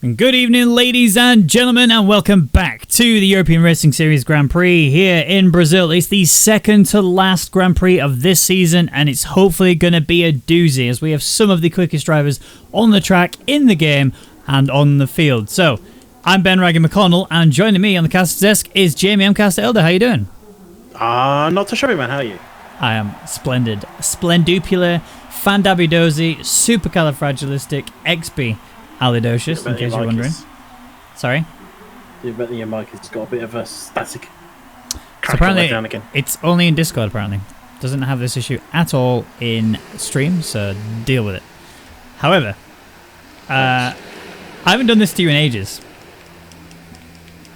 Good evening, ladies and gentlemen, and welcome back to the European Racing Series Grand Prix here in Brazil. It's the second to last Grand Prix of this season, and it's hopefully going to be a doozy as we have some of the quickest drivers on the track, in the game, and on the field. So, I'm Ben Raggy McConnell, and joining me on the caster desk is Jamie M. Caster Elder. How you doing? Not too shabby, man. How are you? I am splendid. Splendupular, fandabidosi, supercalifragilistic, XB. Alidocious, in case you're wondering. Sorry? You bet that your mic has got a bit of a static. So apparently, it's only in Discord, apparently. Doesn't have this issue at all in stream, so deal with it. However, I haven't done this to you in ages.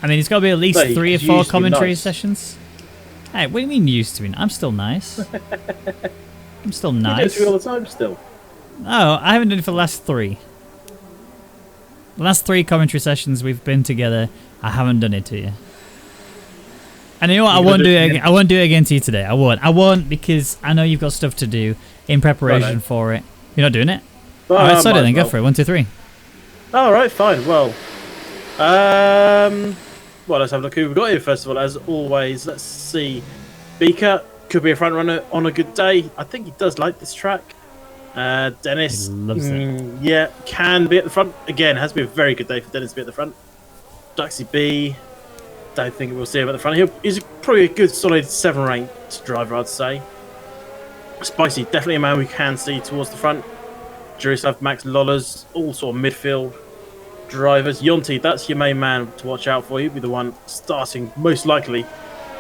I mean, it's got to be at least 3 or 4 commentary sessions. Hey, what do you mean used to be? I'm still nice. I'm still nice. You do it all the time still. Oh, I haven't done it for the last 3. The last 3 commentary sessions we've been together, I haven't done it to you. And you know what? I won't do it again. I won't do it again to you today. I won't because I know you've got stuff to do in preparation for it. You're not doing it? Alright, so then go for it. 1, 2, 3. Alright, fine. Well, let's have a look who we've got here first of all. As always, let's see. Beaker could be a front runner on a good day. I think he does like this track. Dennis, loves it. Yeah, can be at the front. Again, has to be a very good day for Dennis to be at the front. Duxie B, don't think we'll see him at the front. He's probably a good, solid 7th-ranked driver, I'd say. Spicy, definitely a man we can see towards the front. Jurislav, Max Lollas, all sort of midfield drivers. Yonti, that's your main man to watch out for. He'll be the one starting, most likely,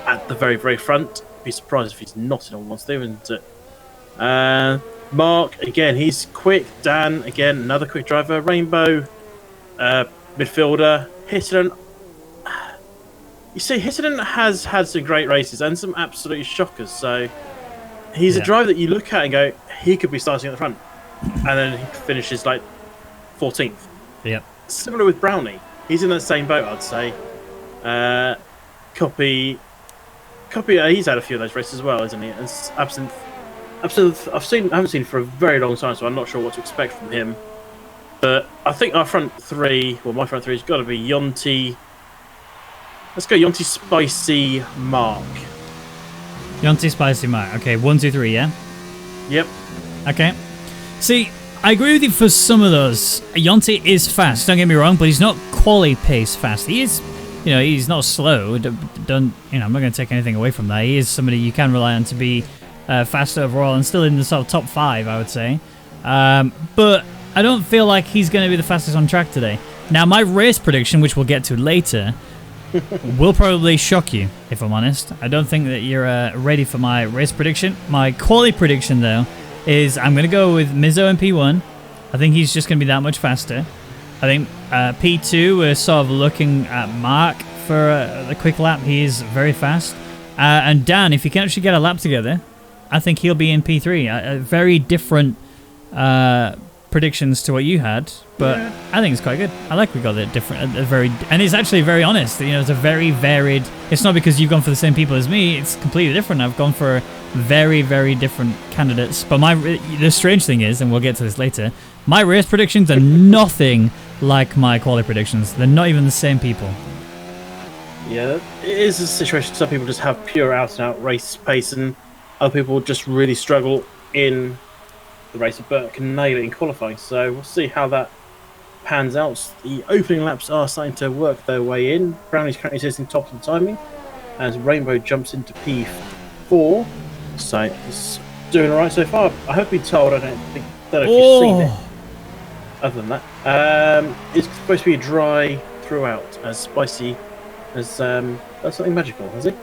at the very, very front. Be surprised if he's not in on one, isn't it? Mark, again, he's quick. Dan, again, another quick driver. Rainbow, midfielder. Hittinen. You see, Hittinen has had some great races and some absolute shockers. So he's a driver that you look at and go, he could be starting at the front. And then he finishes like 14th. Yep. Similar with Brownie. He's in that same boat, I'd say. Copy. He's had a few of those races as well, isn't he? And Absinthe. I haven't seen him for a very long time, so I'm not sure what to expect from him. But I think our front 3, well, my front 3 has got to be Yonti. Let's go Yonti, Spicy, Mark. Yonti, Spicy, Mark. Okay, 1, 2, 3, yeah? Yep. Okay. See, I agree with you for some of those. Yonti is fast, don't get me wrong, but he's not quality pace fast. He is, he's not slow. I'm not going to take anything away from that. He is somebody you can rely on to be fast overall and still in the sort of top 5, I would say. But I don't feel like he's going to be the fastest on track today. Now, my race prediction, which we'll get to later, will probably shock you, if I'm honest. I don't think that you're ready for my race prediction. My quality prediction, though, is I'm going to go with Mizzo in P1. I think he's just going to be that much faster. I think P2, we're sort of looking at Mark for the quick lap. He is very fast. And Dan, if you can actually get a lap together, I think he'll be in P3. Very different predictions to what you had, but yeah. I think it's quite good. I like we got it different, and it's actually very honest. It's a very varied. It's not because you've gone for the same people as me. It's completely different. I've gone for very, very different candidates. But the strange thing is, and we'll get to this later, my race predictions are nothing like my quality predictions. They're not even the same people. Yeah, it is a situation. Some people just have pure out-and-out race pace, and other people just really struggle in the race, but can nail it in qualifying. So we'll see how that pans out. The opening laps are starting to work their way in. Brownie's currently sitting top of the timing as Rainbow jumps into P4. So it's doing all right so far. I hope you've been told. I don't know if you've seen it. Other than that, it's supposed to be dry throughout, as Spicy has done something magical, has he?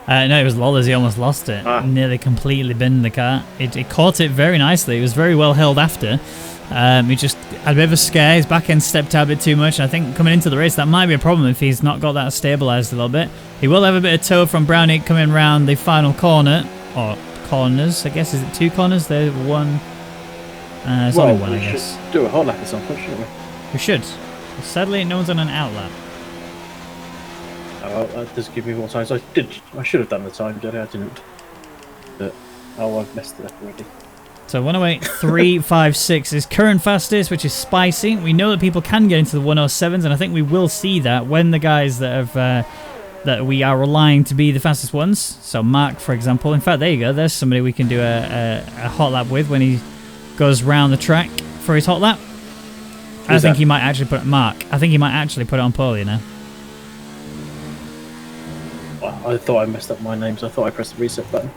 No, it was Lollas. He almost lost it. Nearly completely binned the car. It caught it very nicely. It was very well held after. He just had a bit of a scare. His back end stepped out a bit too much. And I think coming into the race, that might be a problem if he's not got that stabilised a little bit. He will have a bit of tow from Brownie coming around the final corner. Or corners, I guess. Is it 2 corners? There's one. There's only one, I guess. We should do a hot lap at some point, shouldn't we? We should. Sadly, no one's on an out lap. Oh, that does give me more time. So I should have done the time, did I? I didn't. But I've messed it up already. So 108.356 is current fastest, which is Spicy. We know that people can get into the 107s, and I think we will see that when the guys that have that we are relying to be the fastest ones. So Mark, for example. In fact, there you go. There's somebody we can do a hot lap with when he goes round the track for his hot lap. I think he might actually put Mark. I think he might actually put it on pole, you know. Well, I thought I messed up my name, so I thought I pressed the reset button.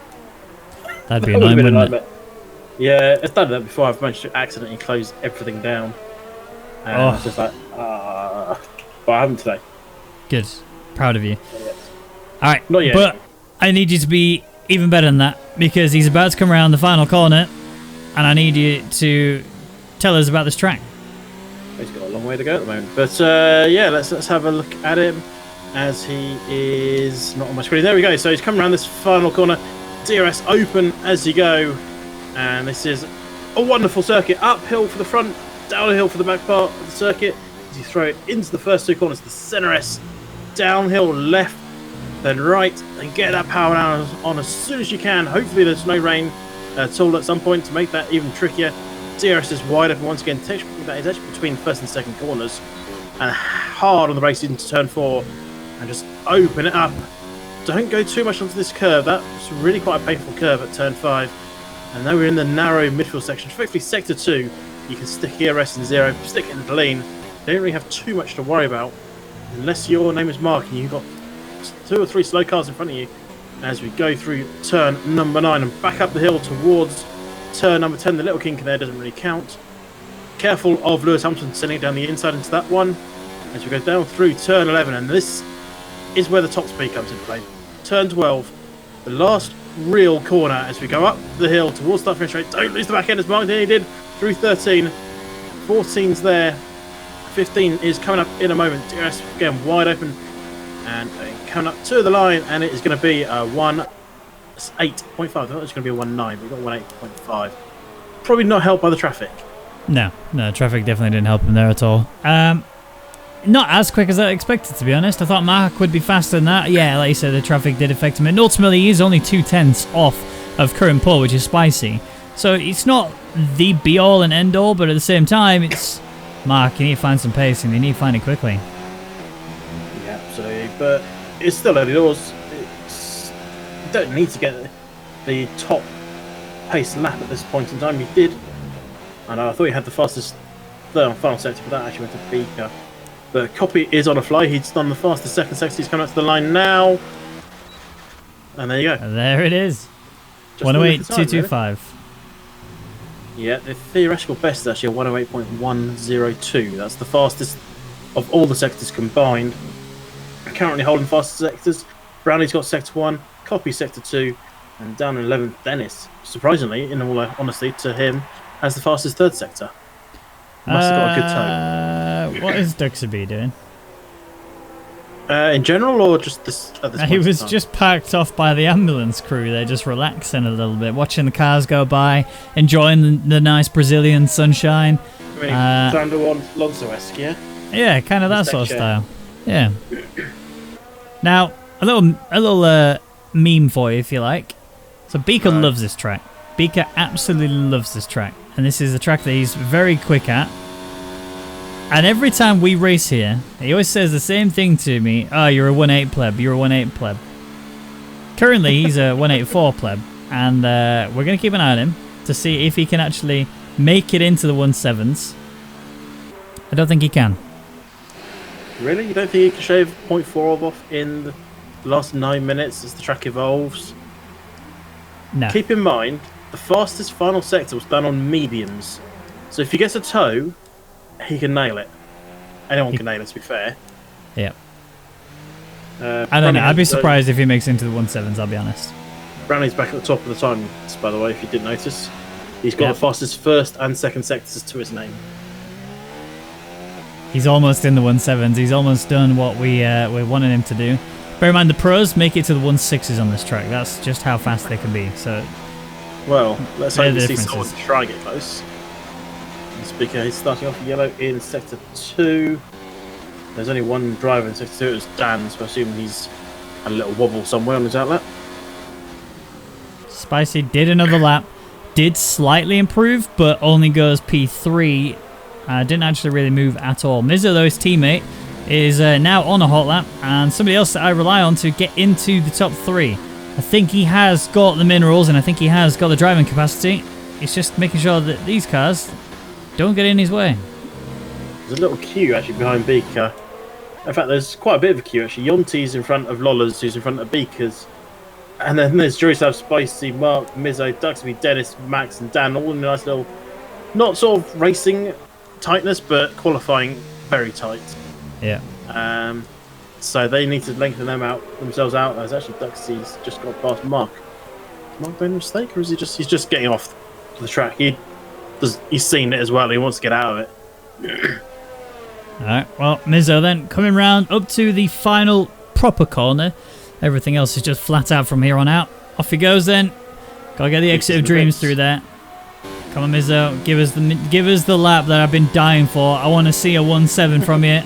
That'd be That would've annoying, been a wouldn't it? nightmare. Yeah, it's done that before. I've managed to accidentally close everything down. And I was just like, but I haven't today. Good. Proud of you. Yes. All right. Not yet. But I need you to be even better than that because he's about to come around the final corner and I need you to tell us about this track. He's got a long way to go at the moment. But yeah, let's have a look at him as he is not on my screen. There we go. So he's coming around this final corner. DRS open as you go. And this is a wonderful circuit. Uphill for the front, downhill for the back part of the circuit. As you throw it into the first two corners, the center S, downhill left, then right, and get that power down on as soon as you can. Hopefully there's no rain at all at some point to make that even trickier. DRS is wide open once again. That is actually between first and second corners. And hard on the race into turn 4. And just open it up. Don't go too much onto this curve. That's really quite a painful curve at turn 5. And now we're in the narrow midfield section. Effectively, sector 2, you can stick ERS in 0, stick it in the lean. You don't really have too much to worry about, unless your name is Mark and you've got 2 or 3 slow cars in front of you. As we go through turn number 9 and back up the hill towards turn number 10, the little kink there doesn't really count. Careful of Lewis Hamilton sending it down the inside into that one. As we go down through turn 11, and this is where the top speed comes into play. Turn 12, the last real corner as we go up the hill towards that finish rate. Don't lose the back end as Mark nearly did through 13. 14's there. 15 is coming up in a moment. DRS again wide open and coming up to the line, and it is going to be a 1.8.5. I thought it was going to be a 1.9, but we got 1.8.5. Probably not helped by the traffic. No, traffic definitely didn't help him there at all. Not as quick as I expected, to be honest. I thought Mark would be faster than that. Yeah, like you said, the traffic did affect him. And ultimately, he is only 2/10 off of current pole, which is Spicy. So it's not the be-all and end-all, but at the same time, it's Mark, you need to find some pace, and you need to find it quickly. Yeah, absolutely. But it's still early doors. You don't need to get the top pace lap at this point in time. You did. And I thought you had the fastest final sector, but that actually went to Beaker. The copy is on a fly. He's done the fastest second sector. He's coming up to the line now. And there you go. And there it is. 108.225. Yeah, the theoretical best is actually a 108.102. That's the fastest of all the sectors combined. Currently holding fastest sectors. Brownlee's got sector 1, Copy sector 2, and down in 11th, Dennis, surprisingly, in all honesty, to him, has the fastest third sector. Must have got a good toe. What is Duxaby doing? In general, or just this? At this He point in was time? just parked off by the ambulance crew. They're just relaxing a little bit, watching the cars go by, enjoying the nice Brazilian sunshine. I mean, Fernando Alonso-esque, yeah? Yeah, kind of that sort of chair. style. Yeah. Now, a little meme for you, if you like. So Beaker loves this track. Beaker absolutely loves this track. And this is a track that he's very quick at. And every time we race here, he always says the same thing to me. Oh, you're a 1.8 pleb. You're a 1.8 pleb. Currently, he's a 1.84 pleb. And we're going to keep an eye on him to see if he can actually make it into the 1.7s. I don't think he can. Really? You don't think you can shave 0.4 off in the last 9 minutes as the track evolves? No. Keep in mind, the fastest final sector was done on mediums. So if he gets a toe, he can nail it. Anyone can nail it, to be fair. Yeah. I don't know. I'd be surprised if he makes it into the 1.7s, I'll be honest. Brownlee's back at the top of the time, by the way, if you didn't notice. He's got the fastest first and second sectors to his name. He's almost in the 1.7s. He's almost done what we're wanting him to do. Bear in mind, the pros make it to the 1.6s on this track. That's just how fast they can be. So, well, let's hope we see differences. someone try and get close. Speaker, he's starting off yellow in sector 2. There's only one driver in sector 2. It was Dan, so I assume he's had a little wobble somewhere on his outlet. Spicy did another lap. did slightly improve, but only goes P3. Didn't actually really move at all. Mizzo, though, his teammate, is now on a hot lap, and somebody else that I rely on to get into the top 3. I think he has got the minerals, and I think he has got the driving capacity. It's just making sure that these cars don't get in his way. There's a little queue actually behind Beaker. In fact, there's quite a bit of a queue actually. Yonti's in front of Lollas, who's in front of Beaker's. And then there's Jurislav, Spicy, Mark, Mizzo, Duxby, Dennis, Max, and Dan, all in a nice little, not sort of racing tightness, but qualifying very tight. Yeah. So they need to lengthen themselves out. As actually Duxby's just got past Mark. Is Mark made a mistake, or is he's just getting off the track? He's seen it as well. He wants to get out of it. Alright, well, Mizzo then coming round up to the final proper corner. Everything else is just flat out from here on out. Off he goes then. Gotta get the exit of dreams through there. Come on, Mizzo, give us the lap that I've been dying for. I want to see a 1-7 from you.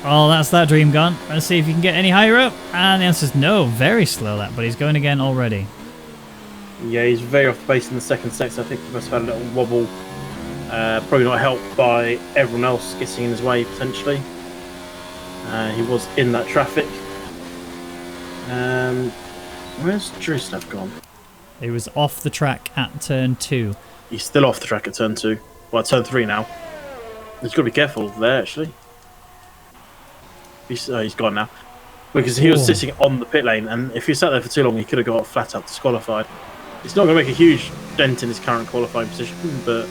Oh, that's that dream gone. Let's see if you can get any higher up. And the answer is no. Very slow lap, but he's going again already. Yeah, he's very off the pace in the second sector. I think he must have had a little wobble. Probably not helped by everyone else getting in his way, potentially. He was in that traffic. Where's Druslav gone? He was off the track at turn 2. He's still off the track at turn 2. Well, turn 3 now. He's got to be careful there, actually. He's gone now. Because he was sitting on the pit lane, and if he sat there for too long, he could have got flat out disqualified. It's not going to make a huge dent in his current qualifying position, but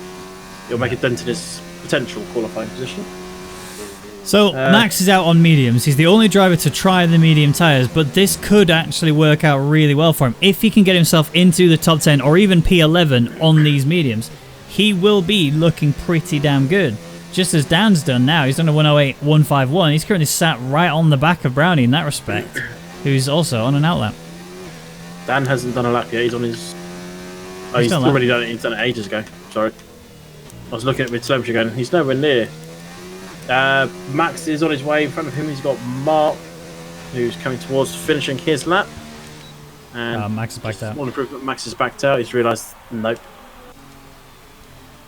it'll make a dent in his potential qualifying position. So Max is out on mediums. He's the only driver to try the medium tyres, but this could actually work out really well for him. If he can get himself into the top 10 or even P11 on these mediums, he will be looking pretty damn good. Just as Dan's done now. He's done a 108, 151. He's currently sat right on the back of Brownie in that respect, who's also on an outlap. Dan hasn't done a lap yet. He's on his... Oh, he's already done it. He's done it ages ago. Sorry. I was looking at mid-telemetry going, he's nowhere near. Max is on his way. In front of him, he's got Mark, who's coming towards finishing his lap. And Max is backed out. One improvement, Max is backed out. He's realised, nope.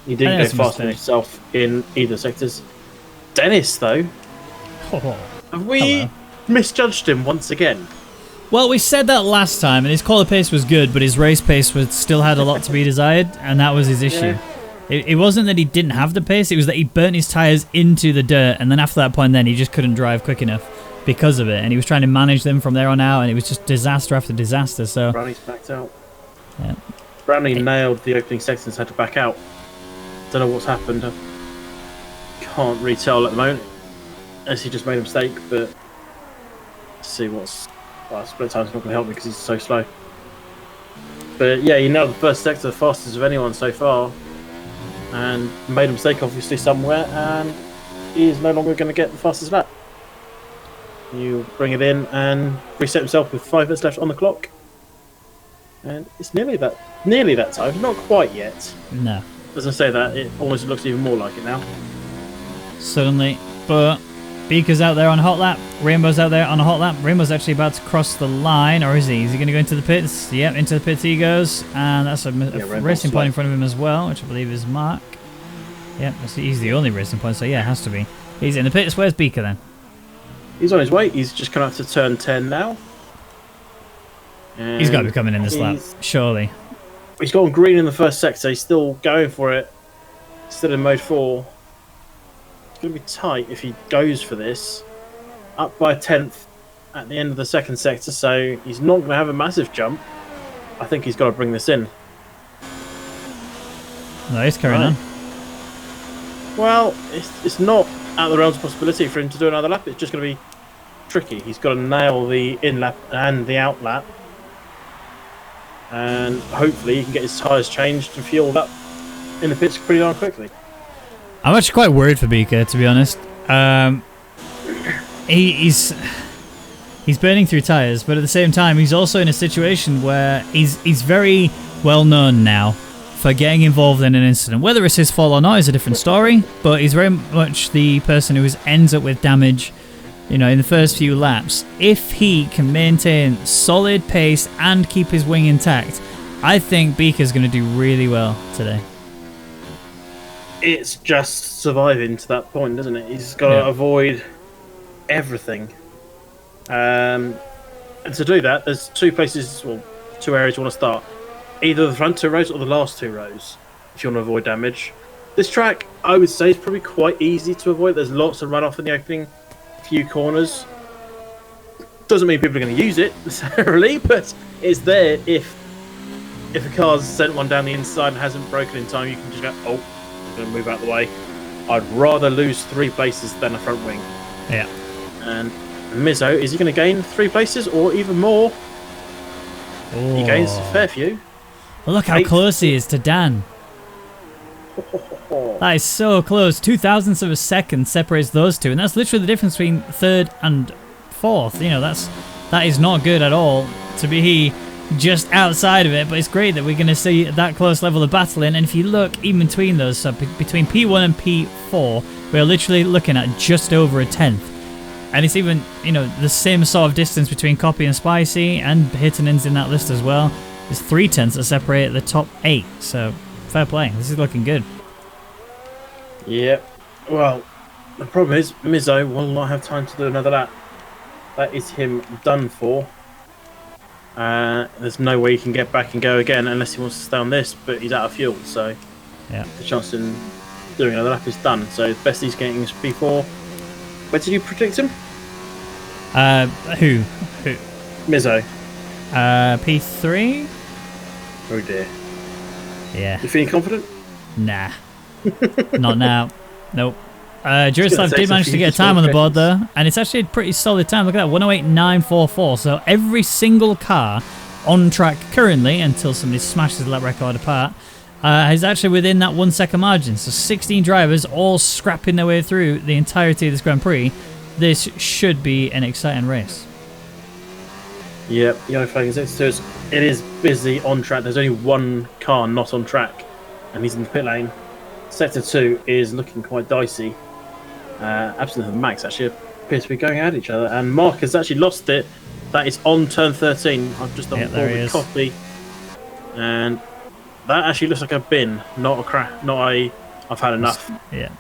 He didn't go fast enough himself in either sectors. Dennis, though, have we misjudged him once again? Well, we said that last time, and his quali pace was good, but his race pace still had a lot to be desired, and that was his issue. Yeah. It wasn't that he didn't have the pace, it was that he burnt his tyres into the dirt, and then after that point then, he just couldn't drive quick enough because of it, and he was trying to manage them from there on out, and it was just disaster after disaster, so... Brownie's backed out. Yeah. Brownie nailed the opening sections, had to back out. Don't know what's happened. I can't really tell at the moment, as he just made a mistake, but... Let's see what's... Well, split time's not going to help me because he's so slow. But yeah, he nailed the first sector the fastest of anyone so far. And made a mistake obviously somewhere, and he is no longer going to get the fastest lap. You bring it in and reset himself with 5 minutes left on the clock, and it's nearly that time. Not quite yet. No. As I say that, it almost looks even more like it now. Certainly, but Beaker's out there on a hot lap. Rainbow's out there on a hot lap. Rainbow's actually about to cross the line, or is he? Is he going to go into the pits? Yep, into the pits he goes. And that's a racing point in front of him as well, which I believe is Mark. Yep, he's the only racing point, so yeah, it has to be. He's in the pits. Where's Beaker then? He's on his way. He's just coming up to turn 10 now. And he's got to be coming in this lap, surely. He's gone green in the first sector. He's still going for it. Still in mode 4. It's going to be tight if he goes for this. Up by a 10th at the end of the second sector, so he's not going to have a massive jump. I think he's got to bring this in. No, he's carrying on. Well, it's not out of the realms of possibility for him to do another lap. It's just going to be tricky. He's got to nail the in lap and the out lap. And hopefully he can get his tyres changed and fueled up in the pits pretty darn quickly. I'm actually quite worried for Beaker, to be honest. He's burning through tyres, but at the same time, he's also in a situation where he's very well known now for getting involved in an incident. Whether it's his fault or not is a different story, but he's very much the person who ends up with damage, you know, in the first few laps. If he can maintain solid pace and keep his wing intact, I think Beaker's going to do really well today. It's just surviving to that point, doesn't it? He's got to avoid everything. And to do that, there's two places, well, two areas you want to start. Either the front two rows or the last two rows, if you want to avoid damage. This track, I would say, is probably quite easy to avoid. There's lots of runoff in the opening few corners. Doesn't mean people are going to use it necessarily, but it's there if a car's sent one down the inside and hasn't broken in time, you can just go, oh, I'm going to move out of the way. I'd rather lose 3 places than a front wing. Yeah. And Mizzo, is he going to gain 3 places or even more? Oh. He gains a fair few. Well, look how close he is to Dan. That is so close. 0.02 of a second separates those two, and that's literally the difference between third and fourth. You know, that is not good at all to be just outside of it, but it's great that we're going to see that close level of battling. And if you look in between those, so between P1 and P4, we're literally looking at just over a 10th. And it's even, you know, the same sort of distance between Copy and Spicy, and Hittenen's in that list as well. There's 0.3 that separate the top 8, so fair play. This is looking good. Yeah. Well, the problem is Mizzo will not have time to do another lap. That is him done for. There's no way he can get back and go again unless he wants to stay on this, but he's out of fuel, so yeah, the chance in doing another lap is done. So the best he's getting is P4. Where did you predict him? Who? Mizzo. P3? Oh dear. Yeah. You feeling confident? Nah. Not now. Nope. Jurislav did manage to get a time on the board though, and it's actually a pretty solid time. Look at that, 108.944. So every single car on track currently, until somebody smashes the lap record apart, is actually within that 1 second margin. So 16 drivers all scrapping their way through the entirety of this Grand Prix. This should be an exciting race. Yep, Yellow Flag is it is busy on track. There's only one car not on track, and he's in the pit lane. Sector 2 is looking quite dicey. Absent of Max actually appears to be going at each other, and Mark has actually lost it. That is on turn 13. I've just done the copy, and that actually looks like a bin, not a crash, not a I've had enough. Yeah.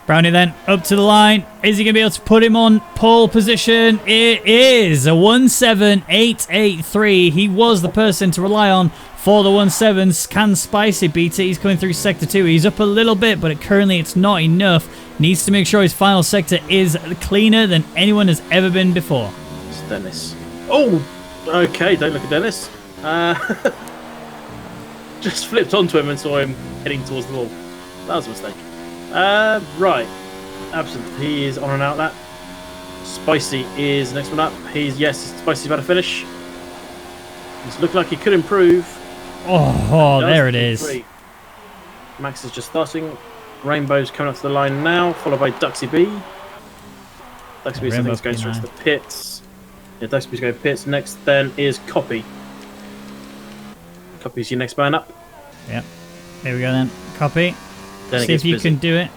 Brownie then up to the line. Is he going to be able to put him on pole position? It is a 1.7883. He was the person to rely on for the 1.7s. Can Spicy beat it? He's coming through sector 2. He's up a little bit, but currently it's not enough. Needs to make sure his final sector is cleaner than anyone has ever been before. It's Dennis. Oh, okay. Don't look at Dennis. Just flipped onto him and saw him heading towards the wall. That was a mistake. Right. Absent. He is on and out that. Spicy is the next one up. Spicy's about to finish. It's looking like he could improve. Oh, there it is. Max is just starting. Rainbow's coming up to the line now, followed by Duxie B. Duxie B, I think, is going straight to the pits. Yeah, Duxie B's going pits. Next then is Copy. Copy's your next man up. Yep. Here we go then. Copy. Then see if you can do it.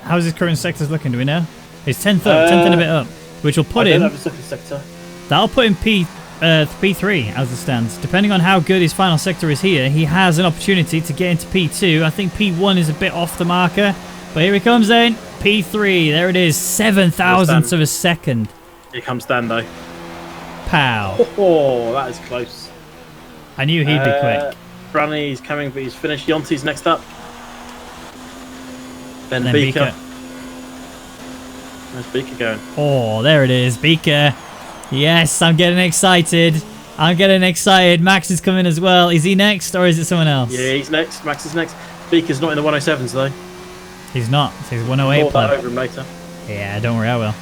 How's his current sectors looking? Do we know? He's 10th up, 10th and a bit up, which will put him. I don't have a second sector. That'll put him P3 as it stands. Depending on how good his final sector is here, he has an opportunity to get into P2. I think P1 is a bit off the marker, but here he comes then. P3, there it is, 0.07 of a second. Here comes Dan though. Pow. Oh, that is close. I knew he'd be quick. Brownie's coming, but he's finished. Yonti's next up. Then Beaker. Where's Beaker going? Oh, there it is, Beaker. Yes, I'm getting excited. Max is coming as well. Is he next, or is it someone else? Yeah, he's next. Max is next. Beaker's not in the 107s though. He's not. So he's 108. That over him later. Yeah, don't worry, I will.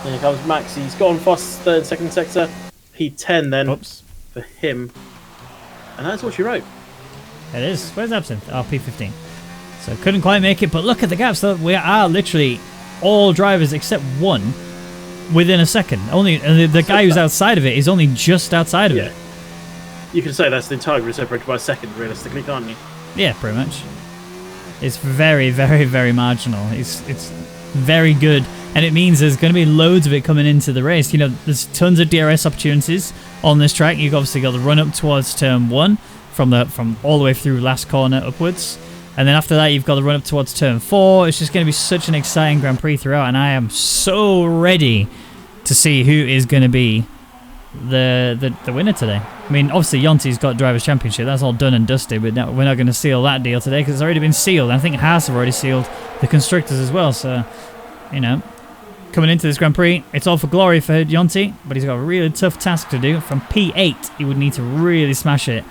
Here comes Max. He's gone fast third, second sector. P10 then. Oops. For him. And that's what you wrote. It is. Where's Absinthe? Oh, P15. So couldn't quite make it, but look at the gaps. So we are literally all drivers except one within a second. Only the guy who's outside of it is only just outside of it. You can say that's the entire group separated by a second, realistically, can't you? Yeah, pretty much. It's very, very, very marginal. It's very good, and it means there's going to be loads of it coming into the race. You know, there's tons of DRS opportunities. on this track. You've obviously got the run up towards turn 1 from all the way through last corner upwards. And then after that, you've got the run up towards turn 4. It's just going to be such an exciting Grand Prix throughout, and I am so ready to see who is going to be the winner today. I mean, obviously Yonti's got Drivers' Championship. That's all done and dusted, but we're not going to seal that deal today because it's already been sealed. And I think Haas have already sealed the Constructors as well. So, you know, coming into this Grand Prix, it's all for glory for Yonti, but he's got a really tough task to do. From P8, he would need to really smash it.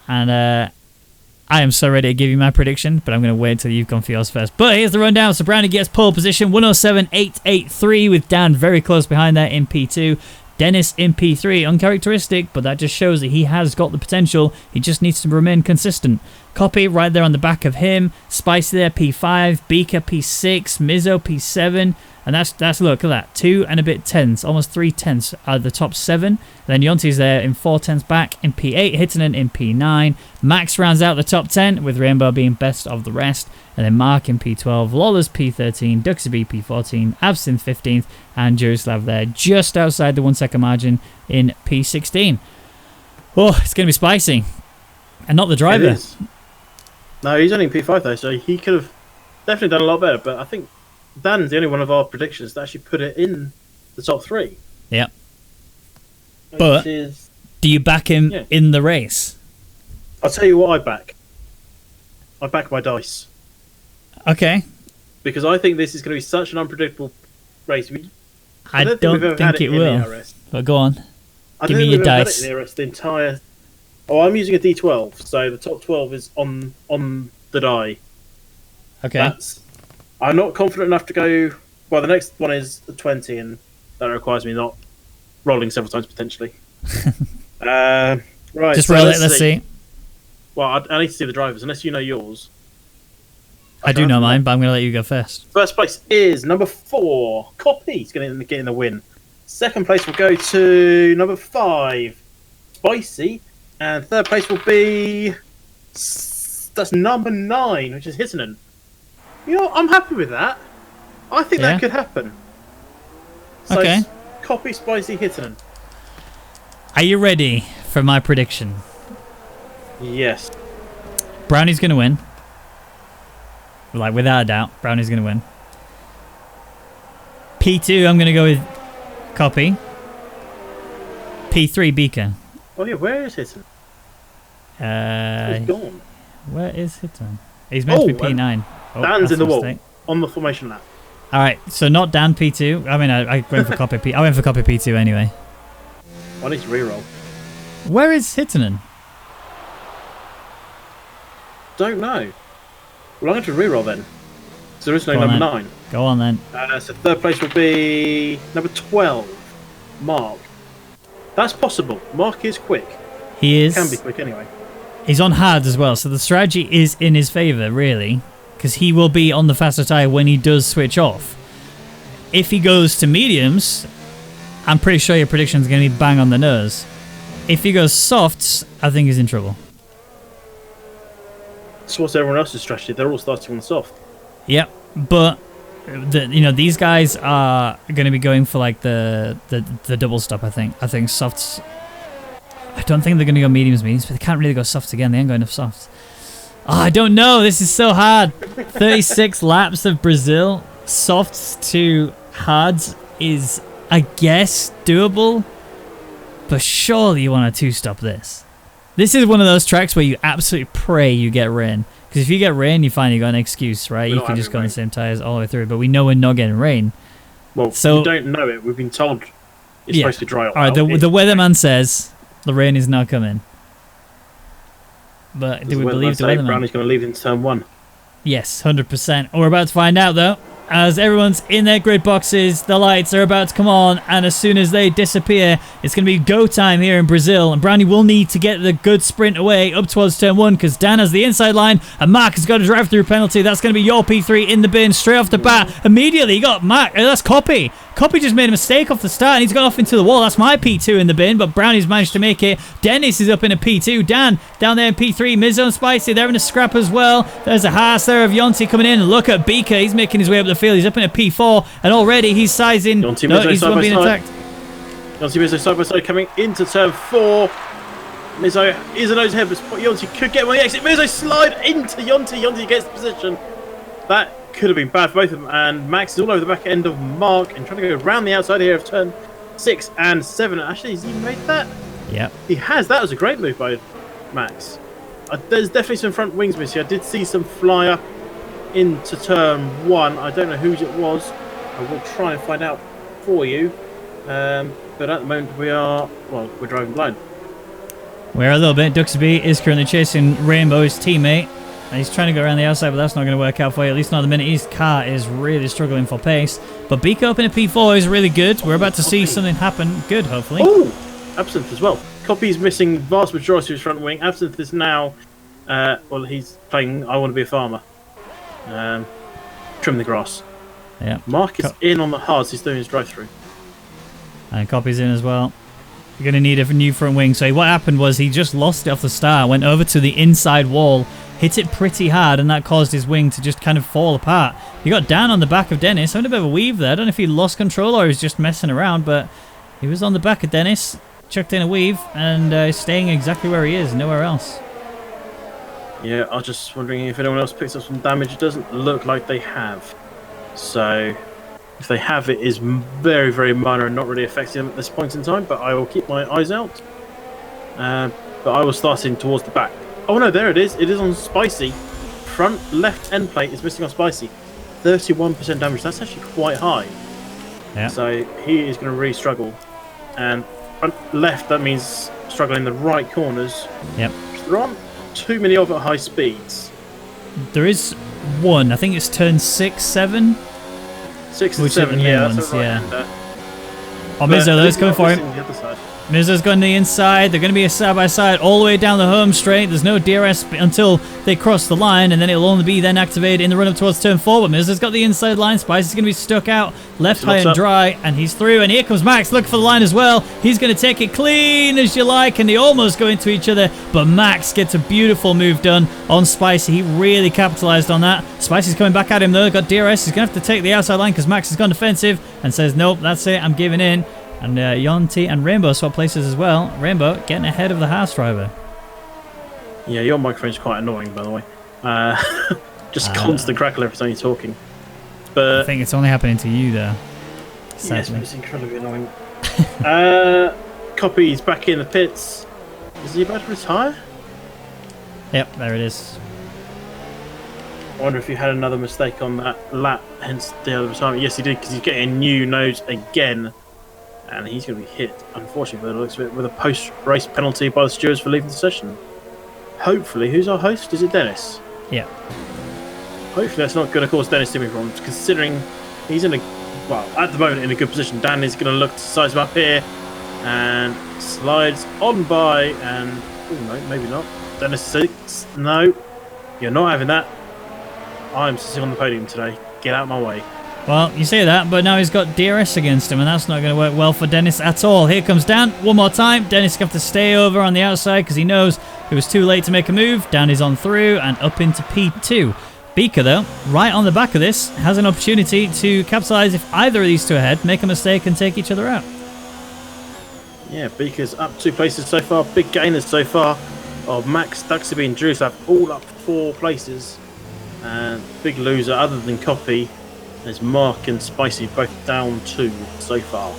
And I am so ready to give you my prediction, but I'm going to wait until you've gone for yours first. But here's the rundown. So Brownie gets pole position, 107.883, with Dan very close behind there in P2. Dennis in P3, uncharacteristic, but that just shows that he has got the potential. He just needs to remain consistent. Copy right there on the back of him. Spicy there, P5. Beaker, P6. Mizzo, P7. And that's look at that, 2 and a bit tenths, almost 3 tenths out of the top 7. Then Yonti's there in 4 tenths back in P8, Hittinen in P9. Max rounds out the top 10, with Rainbow being best of the rest. And then Mark in P12, Lawless P13, Duxby P14, Absinthe 15th, and Jurislav there just outside the 1 second margin in P16. Oh, it's going to be spicy. And not the driver. It is. No, he's only in P5 though, so he could have definitely done a lot better, but I think Dan's the only one of our predictions that actually put it in the top 3. Yep. But do you back him in the race? I'll tell you what I back. I back my dice. Okay. Because I think this is going to be such an unpredictable race. I don't think it will. But go on. Give me your dice. The entire... Oh, I'm using a D12, so the top 12 is on the die. Okay. I'm not confident enough to go... Well, the next one is the 20, and that requires me not rolling several times, potentially. Right. Just roll it, let's see. Well, I need to see the drivers, unless you know yours. I do know mine, but I'm going to let you go first. First place is number 4. Copy. He's going to get in the win. Second place will go to number 5. Spicy. And third place will be... That's number 9, which is Hittinen. You know, I'm happy with that. I think that could happen. So, okay. Copy, Spicy, Hittinen. Are you ready for my prediction? Yes. Brownie's going to win. Like, without a doubt, Brownie's going to win. P2, I'm going to go with Copy. P3, Beaker. Oh, yeah, where is Hittinen? He's gone. Where is Hittinen? He's meant to be P9. Dan's in the wall on the formation lap. All right, so not Dan P2. I mean, I went for Copy P. I went for Copy P2 anyway. I need to reroll. Where is Hittinen? Don't know. Well, I'm going to reroll then. So there is no number 9. Go on then. So third place will be number 12, Mark. That's possible. Mark is quick. He is. Can be quick anyway. He's on hard as well, so the strategy is in his favour, really, because he will be on the faster tyre when he does switch off. If he goes to mediums, I'm pretty sure your prediction is going to be bang on the nose. If he goes softs, I think he's in trouble. So what's everyone else's strategy? They're all starting on the soft. Yep, but these guys are going to be going for like the double stop. I think softs. I don't think they're going to go mediums, but they can't really go softs again. They ain't got enough softs. Oh, I don't know. This is so hard. 36 laps of Brazil. Softs to hards is, I guess, doable. But surely you want to 2-stop this. This is one of those tracks where you absolutely pray you get rain. Because if you get rain, you find you got an excuse, right? You can just go on the same tyres all the way through. But we know we're not getting rain. Well, so we don't know it. We've been told it's supposed to dry up. All right, the weatherman says the rain is not coming. But do we believe the weatherman? Brownie's going to leave in turn 1. Yes, 100%. We're about to find out, though. As everyone's in their grid boxes, the lights are about to come on, and as soon as they disappear, it's going to be go time here in Brazil, and Brownie will need to get the good sprint away up towards turn 1, because Dan has the inside line, and Mark has got a drive-through penalty. That's going to be your P3 in the bin straight off the bat. Immediately, you got Mark. That's Copy. Copy just made a mistake off the start, and he's gone off into the wall. That's my P2 in the bin, but Brownie's managed to make it. Dennis is up in a P2. Dan down there in P3. Mizzo and Spicy, they're in a scrap as well. There's a Haas there of Yonti coming in. And look at Beaker. He's making his way up the field. He's up in a P4, and already he's sizing. Yonti, no, he's the one being attacked. Yonti Mizzo side by side coming into turn 4. Mizzo is a nose ahead, but Yonti could get him on the exit. Mizzo slide into Yonti. Yonti gets the position. That could have been bad for both of them. And Max is all over the back end of Mark and trying to go around the outside here of turn 6 and 7. Actually, has he made that? Yep. He has. That was a great move by Max. There's definitely some front wings missing. I did see some fly up into turn 1. I don't know whose it was. I will try and find out for you. But at the moment we're driving blind. We're a little bit. Duxby is currently chasing Rainbow, his teammate. And he's trying to go around the outside, but that's not going to work out for you. At least not at the minute. His car is really struggling for pace. But Beaker up in a P4 is really good. We're about to see something happen good, hopefully. Oh! Absinthe as well. Copy's missing vast majority of his front wing. Absinthe is now... he's playing I Want to Be a Farmer. Trim the grass. Yeah. Mark is in on the hards. He's doing his drive-through. And Copy's in as well. You're going to need a new front wing. So what happened was he just lost it off the start, went over to the inside wall, hit it pretty hard, and that caused his wing to just kind of fall apart. You got Dan on the back of Dennis. Having a bit of a weave there. I don't know if he lost control or he was just messing around, but he was on the back of Dennis, chucked in a weave, and staying exactly where he is, nowhere else. Yeah, I was just wondering if anyone else picks up some damage. It doesn't look like they have. So, if they have, it is very, very minor and not really affecting them at this point in time, but I will keep my eyes out. But I was starting towards the back. Oh no, there it is. It is on Spicy. Front left end plate is missing on Spicy. 31% damage. That's actually quite high. Yeah. So, he is going to really struggle. And front left, that means struggling in the right corners. Yep. There aren't too many of it at high speeds. There is one. I think it's turn 6, 7. 6 and Which are 7, the main yeah. ones, That's right. yeah. Oh, Mizzo, those coming for him. The other side. Mizzo's gone to the inside. They're going to be a side-by-side all the way down the home straight. There's no DRS until they cross the line, and then it'll only be then activated in the run-up towards turn 4. But Mizzo's got the inside line. Spice is going to be stuck out left high and dry, and he's through. And here comes Max looking for the line as well. He's going to take it clean as you like, and they almost go into each other. But Max gets a beautiful move done on Spicy. He really capitalized on that. Spicy's coming back at him, though. Got DRS. He's going to have to take the outside line because Max has gone defensive and says, nope, that's it. I'm giving in. And Yonti and Rainbow swap places as well. Rainbow getting ahead of the Haas driver. Yeah, your microphone's quite annoying, by the way. Just constant crackle every time you're talking. But I think it's only happening to you, though. yes, but it's incredibly annoying. Copy's back in the pits. Is he about to retire? Yep, there it is. I wonder if he had another mistake on that lap, hence the other retirement. Yes, he did, because he's getting a new nose again. And he's going to be hit, unfortunately, by the looks of it, with a post-race penalty by the stewards for leaving the session. Hopefully, who's our host? Is it Dennis? Yeah. Hopefully that's not going to cause Dennis to be wrong, considering he's in at the moment in a good position. Dan is going to look to size him up here, and slides on by, and, no, maybe not. Dennis 6, no, you're not having that. I'm sitting on the podium today. Get out of my way. Well, you say that, but now he's got DRS against him, and that's not going to work well for Dennis at all. Here comes Dan, one more time. Dennis going to have to stay over on the outside because he knows it was too late to make a move. Dan is on through and up into P2. Beaker, though, right on the back of this, has an opportunity to capitalize if either of these two ahead, make a mistake and take each other out. Yeah, Beaker's up 2 places so far. Big gainers so far of Max, Duxby and Drews have all up 4 places. And big loser, other than Copy, is Mark and Spicy, both down 2 so far.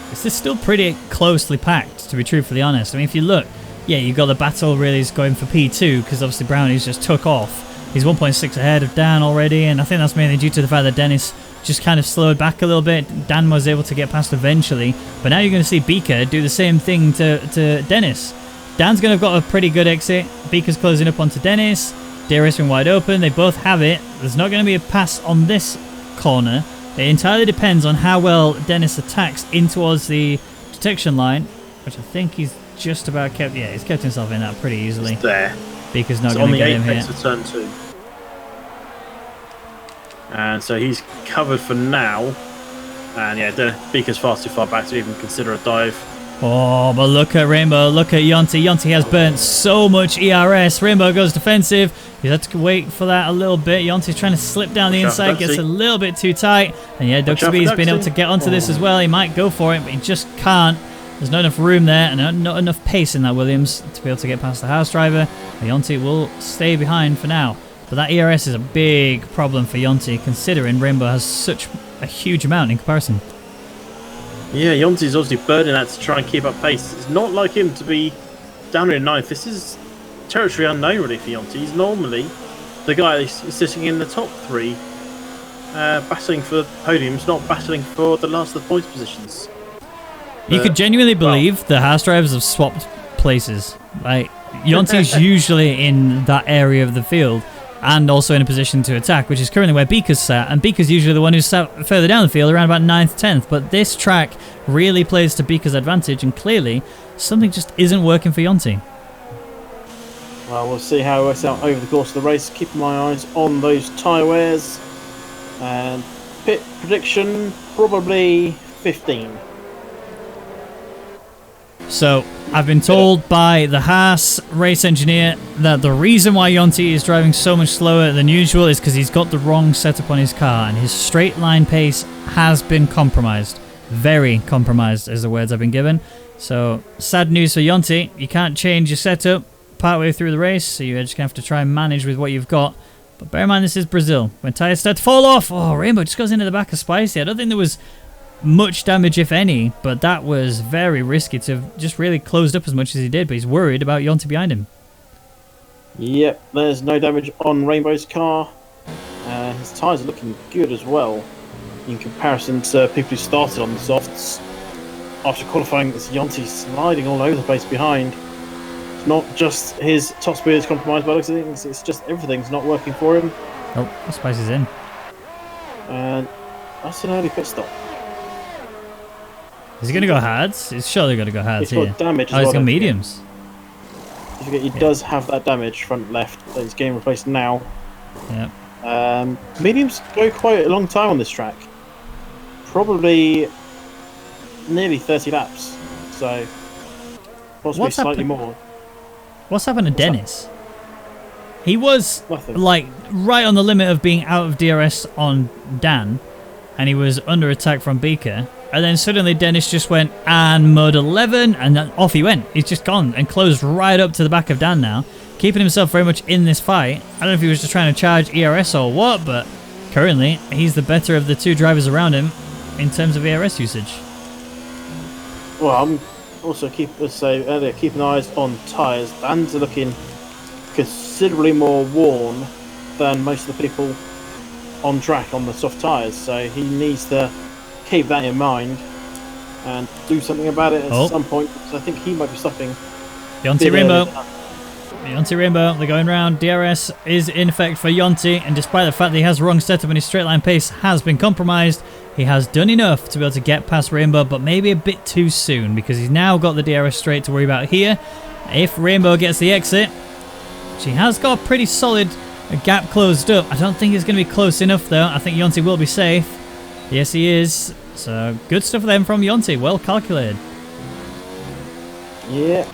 This is still pretty closely packed, to be truthfully honest. I mean, if you look, yeah, you've got the battle really is going for P2 because obviously Brownie's just took off. He's 1.6 ahead of Dan already, and I think that's mainly due to the fact that Dennis just kind of slowed back a little bit. Dan was able to get past eventually, but now you're going to see Beaker do the same thing to Dennis. Dan's going to have got a pretty good exit. Beaker's closing up onto Dennis. DRS ring wide open. They both have it. There's not going to be a pass on this corner. It entirely depends on how well Dennis attacks in towards the detection line, which I think he's just about kept. Yeah, he's kept himself in that pretty easily. It's there. Beaker's not going to get him here. It's on the apex of turn 2. And so he's covered for now. And yeah, Beaker's far too far back to even consider a dive. Oh, but look at Rainbow. Look at Yonti. Yonti has burnt so much ERS. Rainbow goes defensive. He's had to wait for that a little bit. Yonti's trying to slip down the inside. Gets a little bit too tight. And yeah, Duxby's been able to get onto this as well. He might go for it, but he just can't. There's not enough room there and not enough pace in that Williams to be able to get past the house driver. Yonti will stay behind for now. But that ERS is a big problem for Yonti, considering Rainbow has such a huge amount in comparison. Yeah, Yonti's obviously burning that to try and keep up pace. It's not like him to be down in ninth. This is territory unknown really for Yonti. He's normally the guy that's sitting in the top three, battling for podiums, not battling for the last of the points positions. You could genuinely believe the house drivers have swapped places. Like, Yonti's usually in that area of the field and also in a position to attack, which is currently where Beaker's sat, and Beaker's usually the one who's sat further down the field, around about 9th, 10th, but this track really plays to Beaker's advantage, and clearly something just isn't working for Yonti. Well, we'll see how it works out over the course of the race. Keeping my eyes on those tyre wears, and pit prediction, probably 15. So, I've been told by the Haas race engineer that the reason why Yonti is driving so much slower than usual is because he's got the wrong setup on his car, and his straight line pace has been compromised. Very compromised is the words I've been given. So, sad news for Yonti. You can't change your setup partway through the race, so you're just going to have to try and manage with what you've got. But bear in mind, this is Brazil. When tyres start to fall off, oh, Rainbow just goes into the back of Spicy. I don't think there was much damage, if any, but that was very risky to have just really closed up as much as he did, but he's worried about Yonti behind him. Yep, there's no damage on Rainbow's car. His tyres are looking good as well in comparison to people who started on the softs. After qualifying, it's Yonti sliding all over the place behind. It's not just his top speed is compromised by the looks of things, it's just everything's not working for him. Oh, Spicy's in. And that's an early pit stop. Is he going to go hards? He's surely going to go hards here. He's got damage as well. He's got don't mediums. forget. He does have that damage front left that he's getting replaced now. Yep. Mediums go quite a long time on this track. Probably nearly 30 laps. So possibly slightly more. What's happened to Dennis? He was Nothing. like right on the limit of being out of DRS on Dan, and he was under attack from Beaker. And then suddenly Dennis just went, and mode 11, and then off he went. He's just gone and closed right up to the back of Dan now, keeping himself very much in this fight. I don't know if he was just trying to charge ERS or what, but currently he's the better of the two drivers around him in terms of ERS usage. Well, I'm also keeping eyes on tyres. Dan's are looking considerably more worn than most of the people on track on the soft tyres, so he needs to keep that in mind and do something about it at some point, because I think he might be stopping. Yonti Rainbow. Yonti Rainbow, they're going round. DRS is in effect for Yonti, and despite the fact that he has the wrong setup and his straight line pace has been compromised, he has done enough to be able to get past Rainbow, but maybe a bit too soon, because he's now got the DRS straight to worry about here. If Rainbow gets the exit, she has got a pretty solid gap closed up. I don't think it's going to be close enough, though. I think Yonti will be safe. Yes, he is. So, good stuff for them from Yonti. Well calculated. Yeah,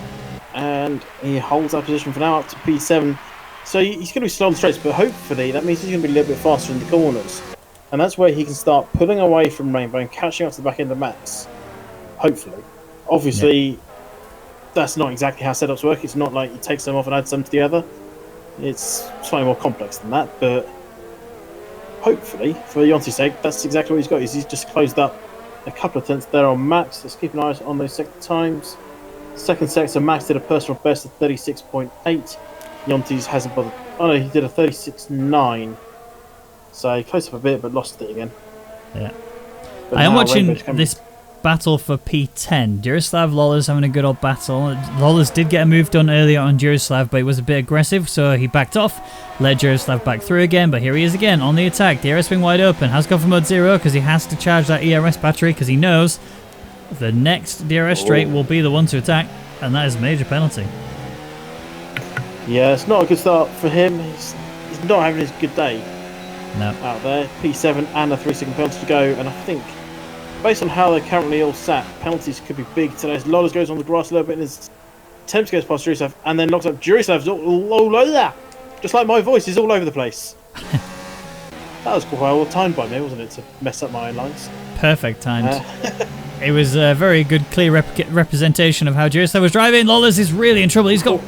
and he holds that position for now up to P7. So he's going to be slow on the straights, but hopefully that means he's going to be a little bit faster in the corners. And that's where he can start pulling away from Rainbow and catching up to the back end of Max. Hopefully. Obviously, that's not exactly how setups work. It's not like he takes them off and adds them to the other. It's slightly more complex than that, but hopefully, for Yonti's sake, that's exactly what he's got. He's just closed up a couple of tenths there on Max. Let's keep an eye on those second times. Second sector, Max did a personal best of 36.8. Yonti's hasn't bothered. Oh no, he did a 36.9. So he closed up a bit, but lost it again. Yeah. But I am now watching Rainbow's coming. this battle for P10. Durislav Lawler's having a good old battle. Lawler's did get a move done earlier on Durislav, but he was a bit aggressive, so he backed off, led Durislav back through again, but here he is again on the attack. DRS being wide open, has gone for mode 0 because he has to charge that ERS battery because he knows the next DRS straight will be the one to attack, and that is a major penalty. Yeah, it's not a good start for him. He's not having his good day No. out there. P7 and a 3-second penalty to go, and I think based on how they're currently all sat, penalties could be big today. As Lawless goes on the grass a little bit in his attempt to get past Jurislav, and then knocks up Jurislav's all over there. Just like my voice is all over the place. That was quite well timed by me, wasn't it, to mess up my own lines? Perfect timed. It was a very good, clear representation of how Jurislav was driving. Lawless is really in trouble. He's got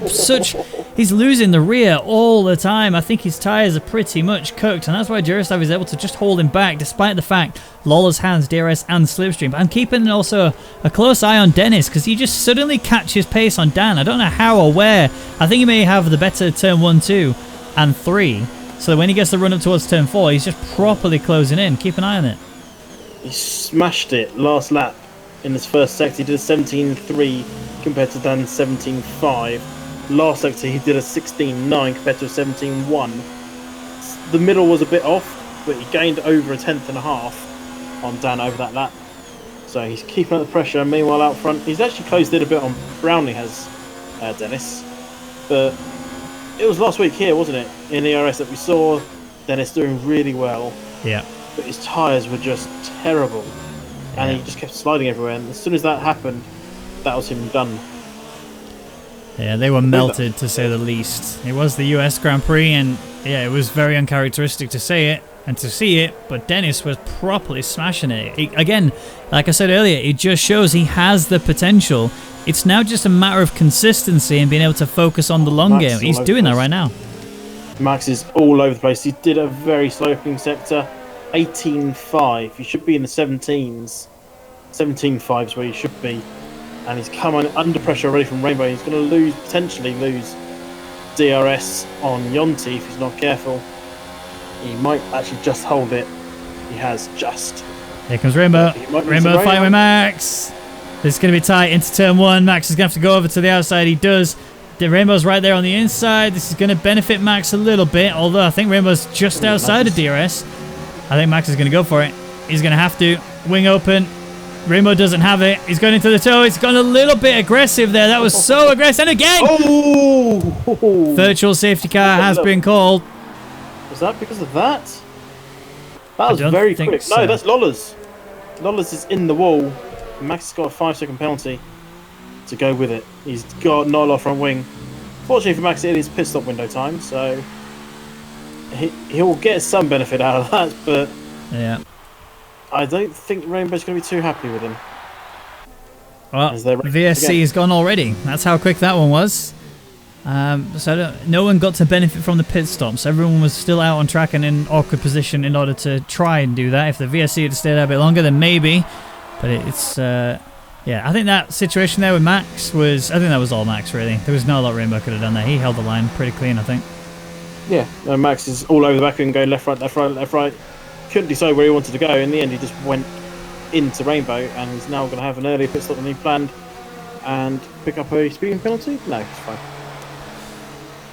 he's losing the rear all the time. I think his tyres are pretty much cooked, and that's why Jurislav is able to just hold him back, despite the fact Lawless has DRS and Slipstream. But I'm keeping also a close eye on Dennis, because he just suddenly catches pace on Dan. I don't know how or where. I think he may have the better turn 1, 2, and 3. So when he gets the run up towards turn 4, he's just properly closing in. Keep an eye on it. He smashed it last lap in his first sector. He did a 17.3 compared to Dan's 17.5. Last sector he did a 16.9 compared to a 17.1. The middle was a bit off, but he gained over a tenth and a half on Dan over that lap. So he's keeping up the pressure. Meanwhile, out front, he's actually closed in a bit on Brownlee, has Dennis. But it was last week here, wasn't it, in ERS that we saw Dennis doing really well. Yeah. But his tyres were just terrible. And he just kept sliding everywhere. And as soon as that happened, that was him done. Yeah, they were melted, to say the least. It was the US Grand Prix, and yeah, it was very uncharacteristic to say it and to see it, but Dennis was properly smashing it. Again, like I said earlier, it just shows he has the potential. It's now just a matter of consistency and being able to focus on the long game. He's doing that right now. Max is all over the place. He did a very sloping sector. 18.5. He should be in the 17s. 17.5 is where he should be. And he's come under pressure already from Rainbow. He's going to potentially lose DRS on Yonti if he's not careful. He might actually just hold it. He has just. Here comes Rainbow. Rainbow fighting with Max. This is going to be tight into turn 1. Max is going to have to go over to the outside. He does. The Rainbow's right there on the inside. This is going to benefit Max a little bit, although I think Rainbow's just outside of DRS. I think Max is going to go for it. He's going to have to. Wing open. Rainbow doesn't have it. He's going into the toe. It's gone a little bit aggressive there. That was so aggressive. And again! Oh! Virtual safety car has been called. Was that because of that? That was very quick. So. No, that's Lawless. Lawless is in the wall. Max has got a 5-second penalty to go with it. He's got not a lot of front wing. Fortunately for Max, it is pit stop window time, so he'll get some benefit out of that, but yeah, I don't think Rainbow's going to be too happy with him. Well, VSC is gone already. That's how quick that one was. So no one got to benefit from the pit stops. Everyone was still out on track and in awkward position in order to try and do that. If the VSC had stayed out a bit longer, then maybe. But it's yeah, I think that situation there with Max was, I think that was all Max really. There was no lot Rainbow could have done there. He held the line pretty clean, I think. Yeah, Max is all over the back and going left, right, left, right, left, right. Couldn't decide where he wanted to go. In the end, he just went into Rainbow, and he's now going to have an earlier pit stop than he planned and pick up a speeding penalty. No, it's fine.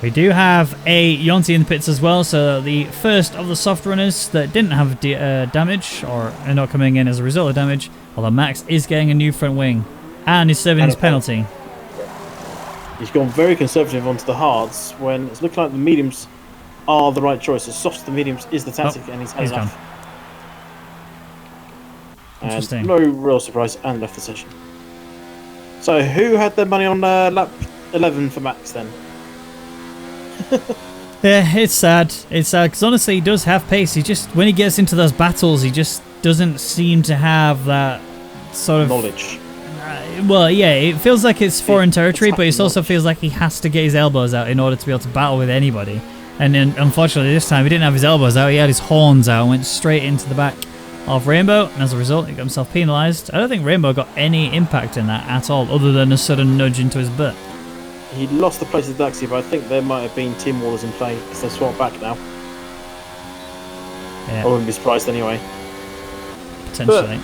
We do have a Yonti in the pits as well, so the first of the soft runners that didn't have damage or are not coming in as a result of damage, although Max is getting a new front wing and is serving his penalty. He's gone very conservative onto the hards when it's looking like the mediums are the right choice. The softs to mediums is the tactic, and he's had enough. Interesting. No real surprise, and left the session. So who had their money on lap 11 for Max then? Yeah, it's sad. It's sad because honestly, he does have pace. He just, when he gets into those battles, he just doesn't seem to have that sort of knowledge. Well, yeah, it feels like it's foreign territory, but it also feels like he has to get his elbows out in order to be able to battle with anybody. And then, unfortunately, this time he didn't have his elbows out. He had his horns out and went straight into the back of Rainbow. And as a result, he got himself penalised. I don't think Rainbow got any impact in that at all, other than a sudden nudge into his butt. He lost the place of Daxi, but I think there might have been Team Wallers in play because they're swapped back now. Yeah. I wouldn't be surprised anyway. Potentially.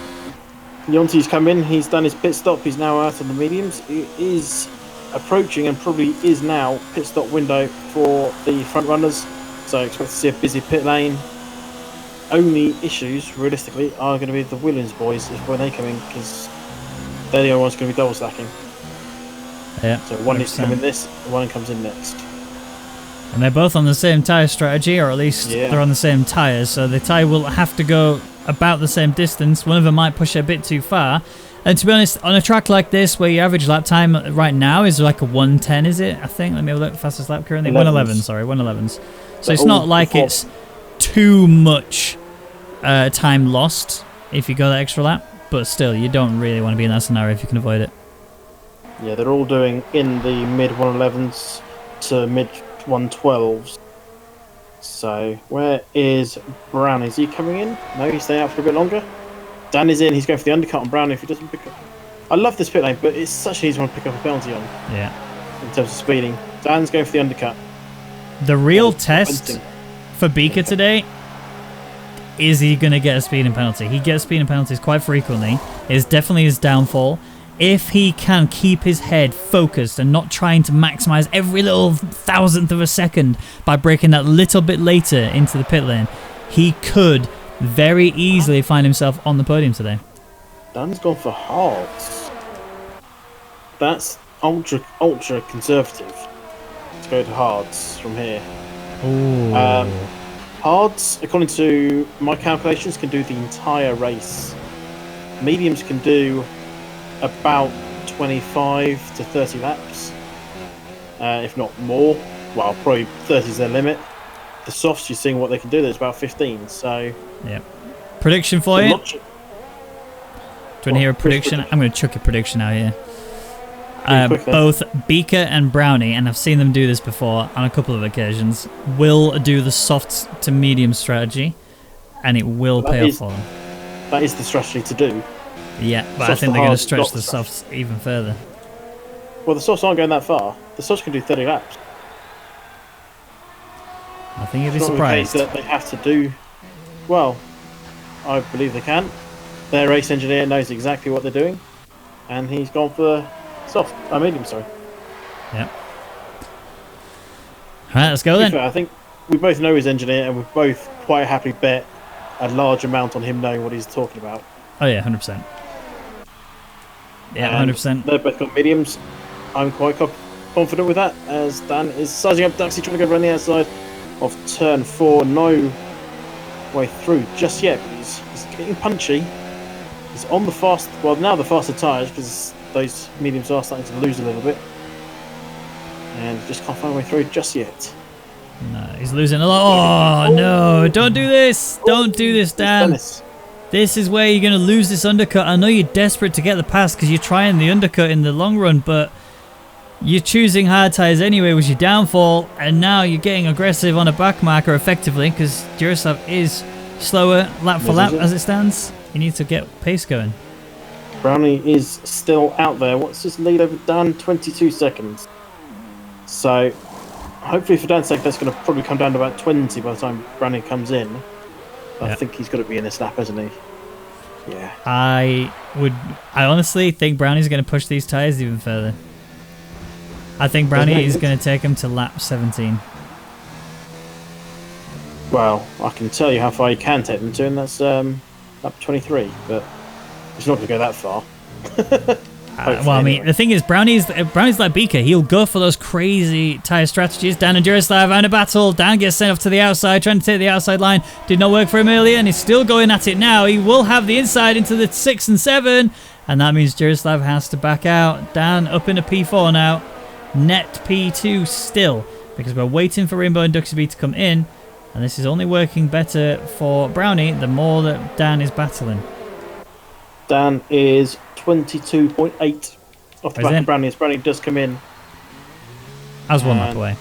Yonti's come in, he's done his pit stop, he's now out on the mediums. He is approaching and probably is now pit stop window for the front runners. So I expect to see a busy pit lane. Only issues, realistically, are going to be the Williams boys when they come in because they're the only ones going to be double stacking. Yeah. So one needs to come in this, one comes in next. And they're both on the same tyre strategy, or at least they're on the same tyres, so the tyre will have to go about the same distance. One of them might push it a bit too far. And to be honest, on a track like this, where your average lap time right now is like a 110, is it? I think. Let me look. Fastest lap currently 111. Sorry, 111s. So it's not like it's too much time lost if you go that extra lap. But still, you don't really want to be in that scenario if you can avoid it. Yeah, they're all doing in the mid 111s to mid 112s. So where is Brown? Is he coming in? No, he's staying out for a bit longer. Dan is in. He's going for the undercut on Brown if he doesn't pick up. I love this pit lane, but it's such an easy one to pick up a penalty on. Yeah. In terms of speeding, Dan's going for the undercut. The real test for Beaker today is he going to get a speeding penalty. He gets speeding penalties quite frequently. It's definitely his downfall. If he can keep his head focused and not trying to maximize every little thousandth of a second by breaking that little bit later into the pit lane, he could very easily find himself on the podium today. Dan's gone for hards. That's ultra conservative to go to hards from here. Ooh. Hards, according to my calculations, can do the entire race. Mediums can do about 25 to 30 laps, if not more. Well, probably 30 is their limit. The softs, you're seeing what they can do. There's about 15. So, yeah. Prediction for you? Do you want to hear a prediction? I'm going to chuck a prediction out here. Both Beaker and Brownie, and I've seen them do this before on a couple of occasions, will do the soft to medium strategy, and it will pay off for them. That is the strategy to do. Yeah, but I think they're going to stretch the softs even further. Well, the softs aren't going that far. The softs can do 30 laps. I think you'd be surprised. That they have to do. Well, I believe they can. Their race engineer knows exactly what they're doing, and he's gone for medium. Sorry. Yep. All right, let's go then. Fair, I think we both know his engineer, and we've both quite happily bet a large amount on him knowing what he's talking about. Oh yeah, 100%. Yeah, 100%. They've both got mediums. I'm quite confident with that, as Dan is sizing up Duxie, trying to go around the outside of turn 4. No way through just yet, but he's getting punchy. He's on the fast, well now the faster tyres, because those mediums are starting to lose a little bit. And just can't find a way through just yet. No, he's losing a lot. Oh no, don't do this. Don't do this, Dan. This is where you're going to lose this undercut. I know you're desperate to get the pass because you're trying the undercut in the long run, but you're choosing hard tyres anyway, was your downfall, and now you're getting aggressive on a back marker effectively because Jaroslav is slower lap for lap as it stands. You need to get pace going. Brownie is still out there. What's his lead over Dan? 22 seconds. So hopefully for Dan's sake that's going to probably come down to about 20 by the time Brownie comes in. I think he's got to be in this lap, hasn't he? Yeah. I honestly think Brownie's going to push these tyres even further. I think Brownie is going to take him to lap 17. Well, I can tell you how far you can take them to, and that's lap 23, but it's not going to go that far. Well, I mean, the thing is, Brownie's like Beaker. He'll go for those crazy tyre strategies. Dan and Jaroslav are in a battle. Dan gets sent off to the outside, trying to take the outside line. Did not work for him earlier, and he's still going at it now. He will have the inside into the 6 and 7, and that means Jaroslav has to back out. Dan up in a P4 now. Net P2 still, because we're waiting for Rainbow and Duxby to come in, and this is only working better for Brownie the more that Dan is battling. Dan is 22.8 off the back of Brownie. As Brownie does come in. As one lap away.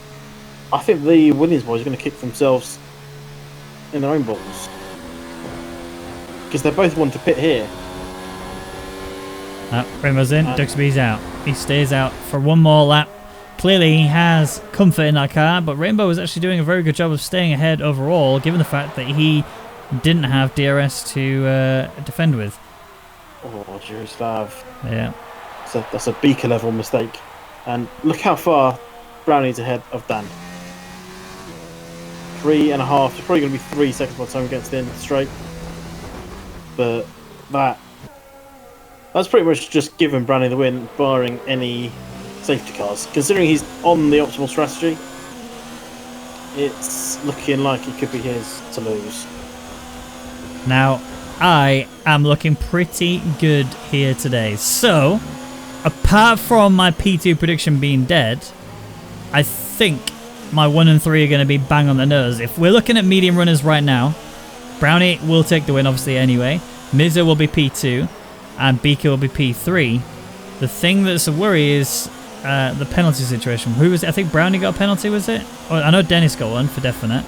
I think the Williams boys are going to kick themselves in their own balls. Because they both want to pit here. Rainbow's in, Duxby's out. He stays out for one more lap. Clearly he has comfort in that car, but Rainbow was actually doing a very good job of staying ahead overall, given the fact that he didn't have DRS to defend with. Oh, Jaroslav. Yeah. So that's a Beaker level mistake. And look how far Brownie's ahead of Dan. 3.5. It's probably going to be 3 seconds by the time he gets to the end of the straight. But that's pretty much just given Brownie the win, barring any safety cars. Considering he's on the optimal strategy, it's looking like it could be his to lose. Now, I am looking pretty good here today. So, apart from my P2 prediction being dead, I think my 1 and 3 are going to be bang on the nose. If we're looking at medium runners right now, Brownie will take the win, obviously, anyway. Mizzo will be P2, and Beaker will be P3. The thing that's a worry is the penalty situation. Who was it? I think Brownie got a penalty, was it? Oh, I know Dennis got one for definite.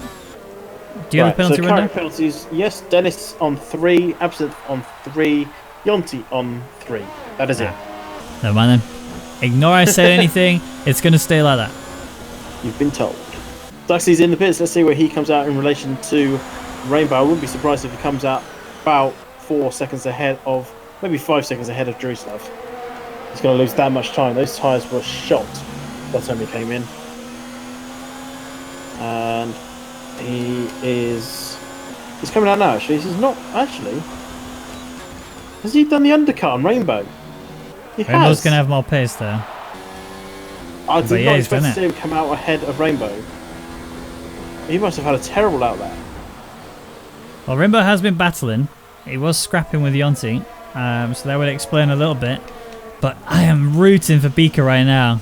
Do you have a penalty so runner? current penalties, yes, Dennis on 3, Absinthe on 3, Yonti on 3. That is it. Never mind then. Ignore I said anything. It's going to stay like that. You've been told. Duxie's in the pits. Let's see where he comes out in relation to Rainbow. I wouldn't be surprised if he comes out about 4 seconds ahead of, maybe 5 seconds ahead of Druslav. He's going to lose that much time. Those tyres were shot by the time he came in. And he's coming out now, actually. He's not, actually. Has he done the undercut on Rainbow? He Rainbow's has. going to have more pace there. I did But yeah, not he's expect done to see him come out ahead of Rainbow. He must have had a terrible outlet. Well, Rainbow has been battling. He was scrapping with Yonti, so that would explain a little bit. But I am rooting for Beaker right now.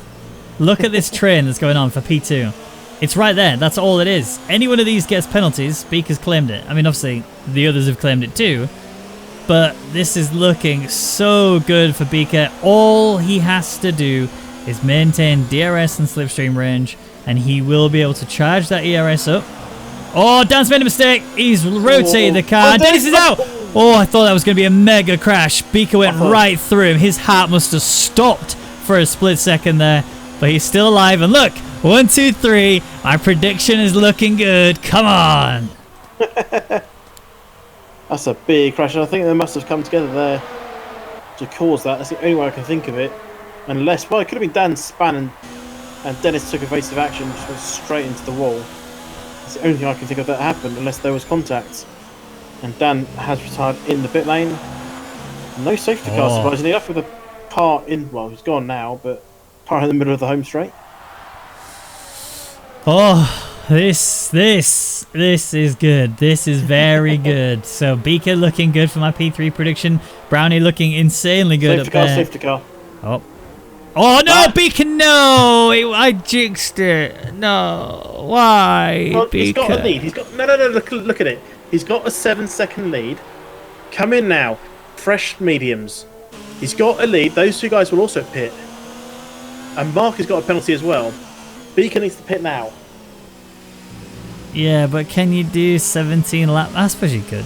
Look at this train that's going on for P2. It's right there. That's all it is. Any one of these gets penalties. Beaker's claimed it. I mean, obviously, the others have claimed it too. But this is looking so good for Beaker. All he has to do is maintain DRS and slipstream range, and he will be able to charge that ERS up. Oh, Dan's made a mistake. He's rotated the car. Oh, Dennis is out. Oh, I thought that was going to be a mega crash. Beaker went right through him. His heart must have stopped for a split second there, but he's still alive. And look, 1, 2, 3. My prediction is looking good. Come on. That's a big crash. I think they must have come together there to cause that. That's the only way I can think of it. Unless, well, it could have been Dan's span and Dennis took evasive action, just went straight into the wall. It's the only thing I can think of that happened, unless there was contact. And Dan has retired in the pit lane. No safety car, surprisingly enough, with a car in, well, he's gone now, but car in the middle of the home straight. Oh, this is good. This is very good. So Beaker looking good for my P3 prediction. Brownie looking insanely good Safety up car, there. safety car. Oh no, Beaker! No, I jinxed it. No, why? Well, Beaker? he's got a lead. He's got no. Look at it. He's got a 7-second lead. Come in now, fresh mediums. He's got a lead. Those two guys will also pit, and Mark has got a penalty as well. Beaker needs to pit now. Yeah, but can you do 17 laps? I suppose you could.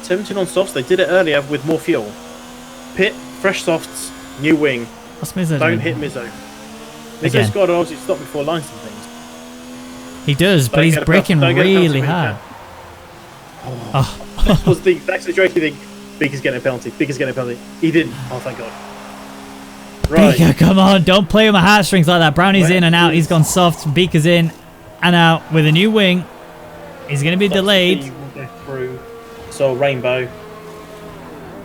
17 on softs. They did it earlier with more fuel. Pit, fresh softs, new wing. What's Mizzo Don't doing? hit Mizzo. Again. Mizzo's got to obviously stop before lines and things. He does, but Don't he's get a braking penalty. Don't get a penalty really when you hard. can. That was the exact situation you think. Beaker's getting a penalty. Beaker's getting a penalty. He didn't. Oh, thank God. Right. Beaker, come on, don't play with my heartstrings like that. Brownie's in and out. He's gone soft. Beaker's in and out with a new wing. He's going to be delayed. Will go through. So Rainbow.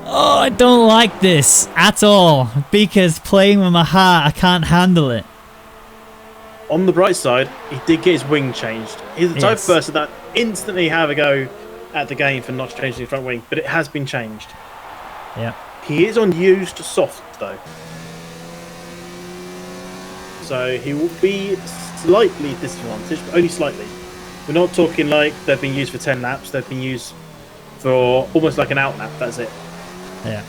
Oh, I don't like this at all. Beaker's playing with my heart. I can't handle it. On the bright side, he did get his wing changed. He's the type of person that instantly have a go at the game for not changing his front wing, but it has been changed. Yeah. He is on used soft though, so he will be slightly disadvantaged, but only slightly. We're not talking like they've been used for 10 laps. They've been used for almost like an out lap. That's it. Yeah.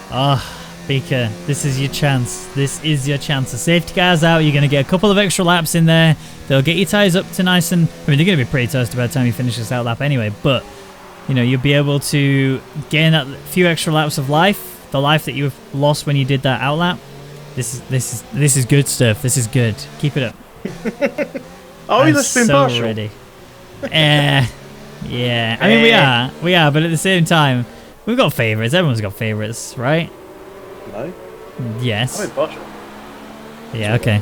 Ah, Beaker, this is your chance. This is your chance. The safety car's out. You're going to get a couple of extra laps in there. They'll get your tyres up to nice and... I mean, they're going to be pretty toasty by the time you finish this out lap anyway, but, you know, you'll be able to gain that few extra laps of life, the life that you've lost when you did that out lap. This is good stuff. This is good. Keep it up. Oh, he's I'm just been so partial. ready. Yeah. I mean, we are, but at the same time, we've got favourites. Everyone's got favourites, right? No, Yes. I'm partial. Yeah, okay.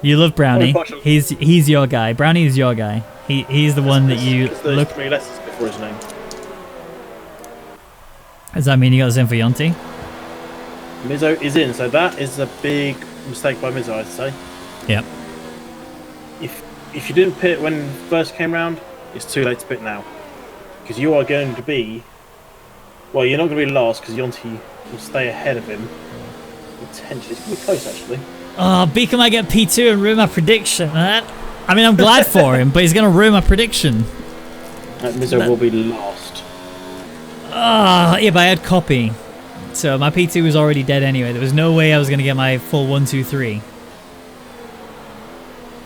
You love Brownie. partial. He's your guy. Brownie is your guy. He's the one that you There's look. 3 letters before his name. Does that mean you got the same for Yonti? Mizzo is in, so that is a big mistake by Mizzo, I'd say. Yep. If you didn't pit when it first came round, it's too late to pit now. because you are going to be. Well, you're not going to be last because Yonti will stay ahead of him. Potentially, it's going to be close actually. Oh, Beaker might get P2 and ruin my prediction. I mean, I'm glad for him, but he's going to ruin my prediction. Mizzo will be last. Yeah, but I had copy. So my P2 was already dead anyway. There was no way I was going to get my full 1, 2, 3.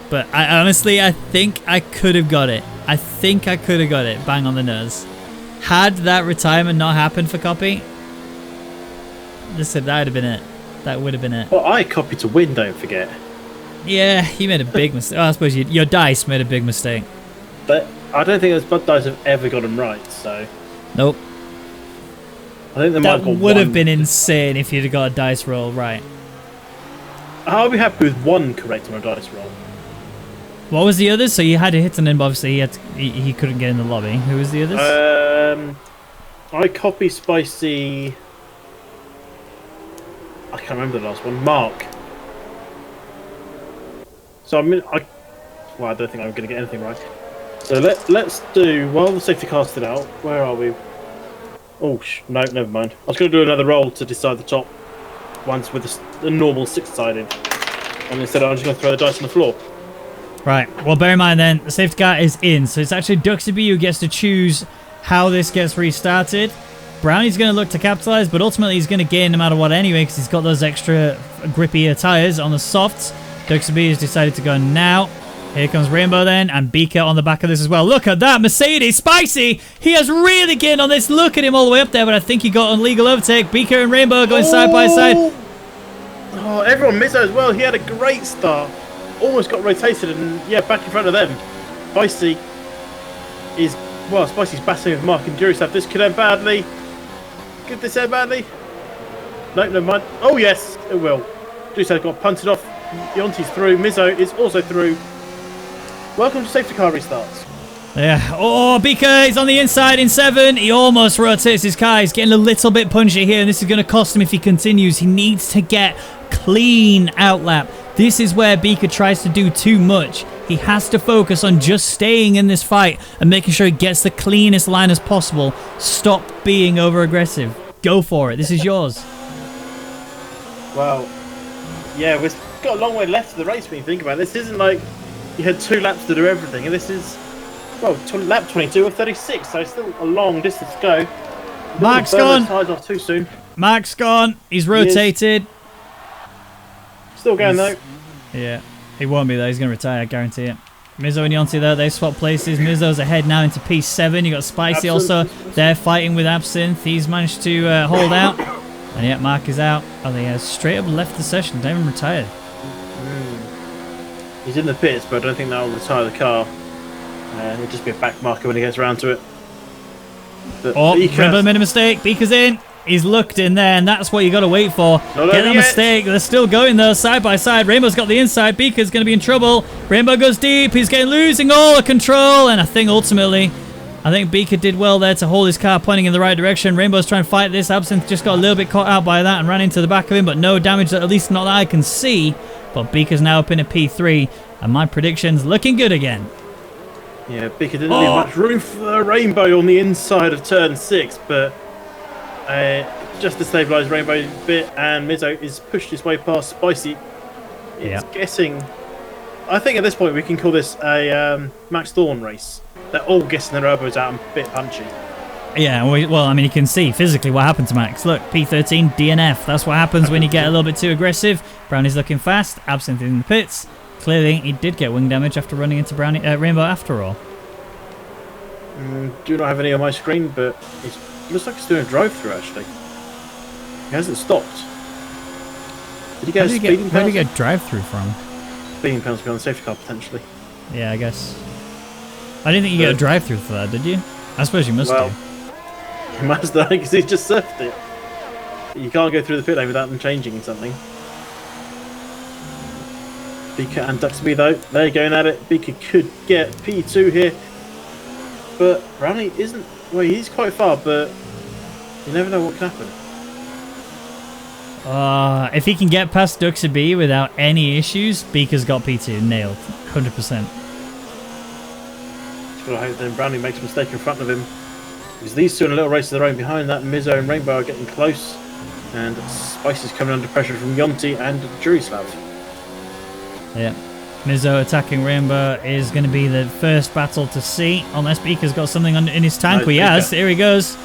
But I honestly, I think I could have got it. I think I could have got it. Bang on the nose. Had that retirement not happened for copy, listen, that would have been it. That would have been it. Well, I copied to win, don't forget. Yeah, you made a big mistake. Oh, I suppose your dice made a big mistake. But I don't think those Bud dice have ever got them right, so... Nope. I think they might That have got would have one. been insane if you'd have got a dice roll right. I'll be happy with one correct on a dice roll. What was the others? So you had to hit an in, but obviously he couldn't get in the lobby. Who was the others? I copy Spicy... I can't remember the last one. Mark. So well, I don't think I'm going to get anything right. So let's do, while the safety car's still out, where are we? Oh, no, never mind. I was going to do another roll to decide the top once with the normal six-sided. And instead I'm just going to throw the dice on the floor. Right. Well, bear in mind then, the safety car is in. So it's actually Duxby who gets to choose how this gets restarted. Brownie's going to look to capitalize, but ultimately he's going to gain no matter what anyway because he's got those extra grippier tyres on the softs. Duxby has decided to go now. Here comes Rainbow then, and Beaker on the back of this as well. Look at that, Mercedes, Spicy! He has really gained on this. Look at him all the way up there, but I think he got an illegal overtake. Beaker and Rainbow going side by side. Oh, everyone missed that as well. He had a great start. Almost got rotated and, yeah, back in front of them. Spicy is, well, Spicy's battling with Mark and Durisav. This could end badly. Could this end badly? No, never mind. Oh, yes, it will. Durisav got punted off. Yonti's through. Mizzo is also through. Welcome to safety car restarts. Yeah. Oh, Beaker is on the inside in 7. He almost rotates his car. He's getting a little bit punchy here, and this is going to cost him if he continues. He needs to get clean outlap. This is where Beaker tries to do too much. He has to focus on just staying in this fight and making sure he gets the cleanest line as possible. Stop being over-aggressive. Go for it. This is yours. Well, yeah, we've got a long way left of the race when you think about it. This isn't like you had 2 laps to do everything, and this is, well, lap 22 of 36, so still a long distance to go. Mark's Don't burn gone. those tyres off too soon. Mark's gone. He's rotated. Still going though. Yeah, he won't be though. He's going to retire, I guarantee it. Mizzo and Yonti there, they swap places. Mizzo's ahead now into P7. You got Spicy also there fighting with Absinthe. He's managed to hold out. And yet Mark is out. Oh, they straight up left the session. Don't even retired. He's in the pits, but I don't think that'll retire the car. It'll just be a back marker when he gets around to it. But Oh, Beaker- Rainbow made a mistake. Beaker's in. He's looked in there, and that's what you got to wait for. Not Get over that yet. mistake. They're still going though, side by side. Rainbow's got the inside. Beaker's going to be in trouble. Rainbow goes deep. He's losing all the control, and I think ultimately, Beaker did well there to hold his car pointing in the right direction. Rainbow's trying to fight this. Absinthe just got a little bit caught out by that and ran into the back of him, but no damage, at least not that I can see. But Beaker's now up in a P3, and my prediction's looking good again. Yeah, Beaker didn't leave much room for Rainbow on the inside of turn 6, but just to stabilise Rainbow a bit, and Mizzo is pushed his way past Spicy. It's getting... I think at this point we can call this a Max Thorne race. They're all getting their elbows out and a bit punchy. Yeah, well, I mean, you can see physically what happened to Max. Look, P13, DNF. That's what happens when you get a little bit too aggressive. Brownie's looking fast. Absinthe in the pits. Clearly, he did get wing damage after running into Rainbow after all. Do not have any on my screen, but it looks like he's doing a drive-through, actually. He hasn't stopped. Did he get a speeding penalty? Where did he get drive-through from? Speeding penalty on the safety car, potentially. Yeah, I guess. I didn't think you get a drive-through for that, did you? I suppose you must do. He must have, because he just surfed it. You can't go through the pit lane without them changing something. Beaker and Duxby, though, they're going at it. Beaker could get P2 here. But Brownie isn't... Well, he's quite far, but you never know what can happen. If he can get past Duxby without any issues, Beaker's got P2 nailed. 100%. Just gotta hope then Brownie makes a mistake in front of him. Because these two in a little race of their own behind that, Mizzo and Rainbow are getting close. And Spice is coming under pressure from Yonti and Jurislav. Yeah. Mizzo attacking Rainbow is going to be the first battle to see, unless Beaker's got something in his tank. No, He has. Beaker. Here he goes.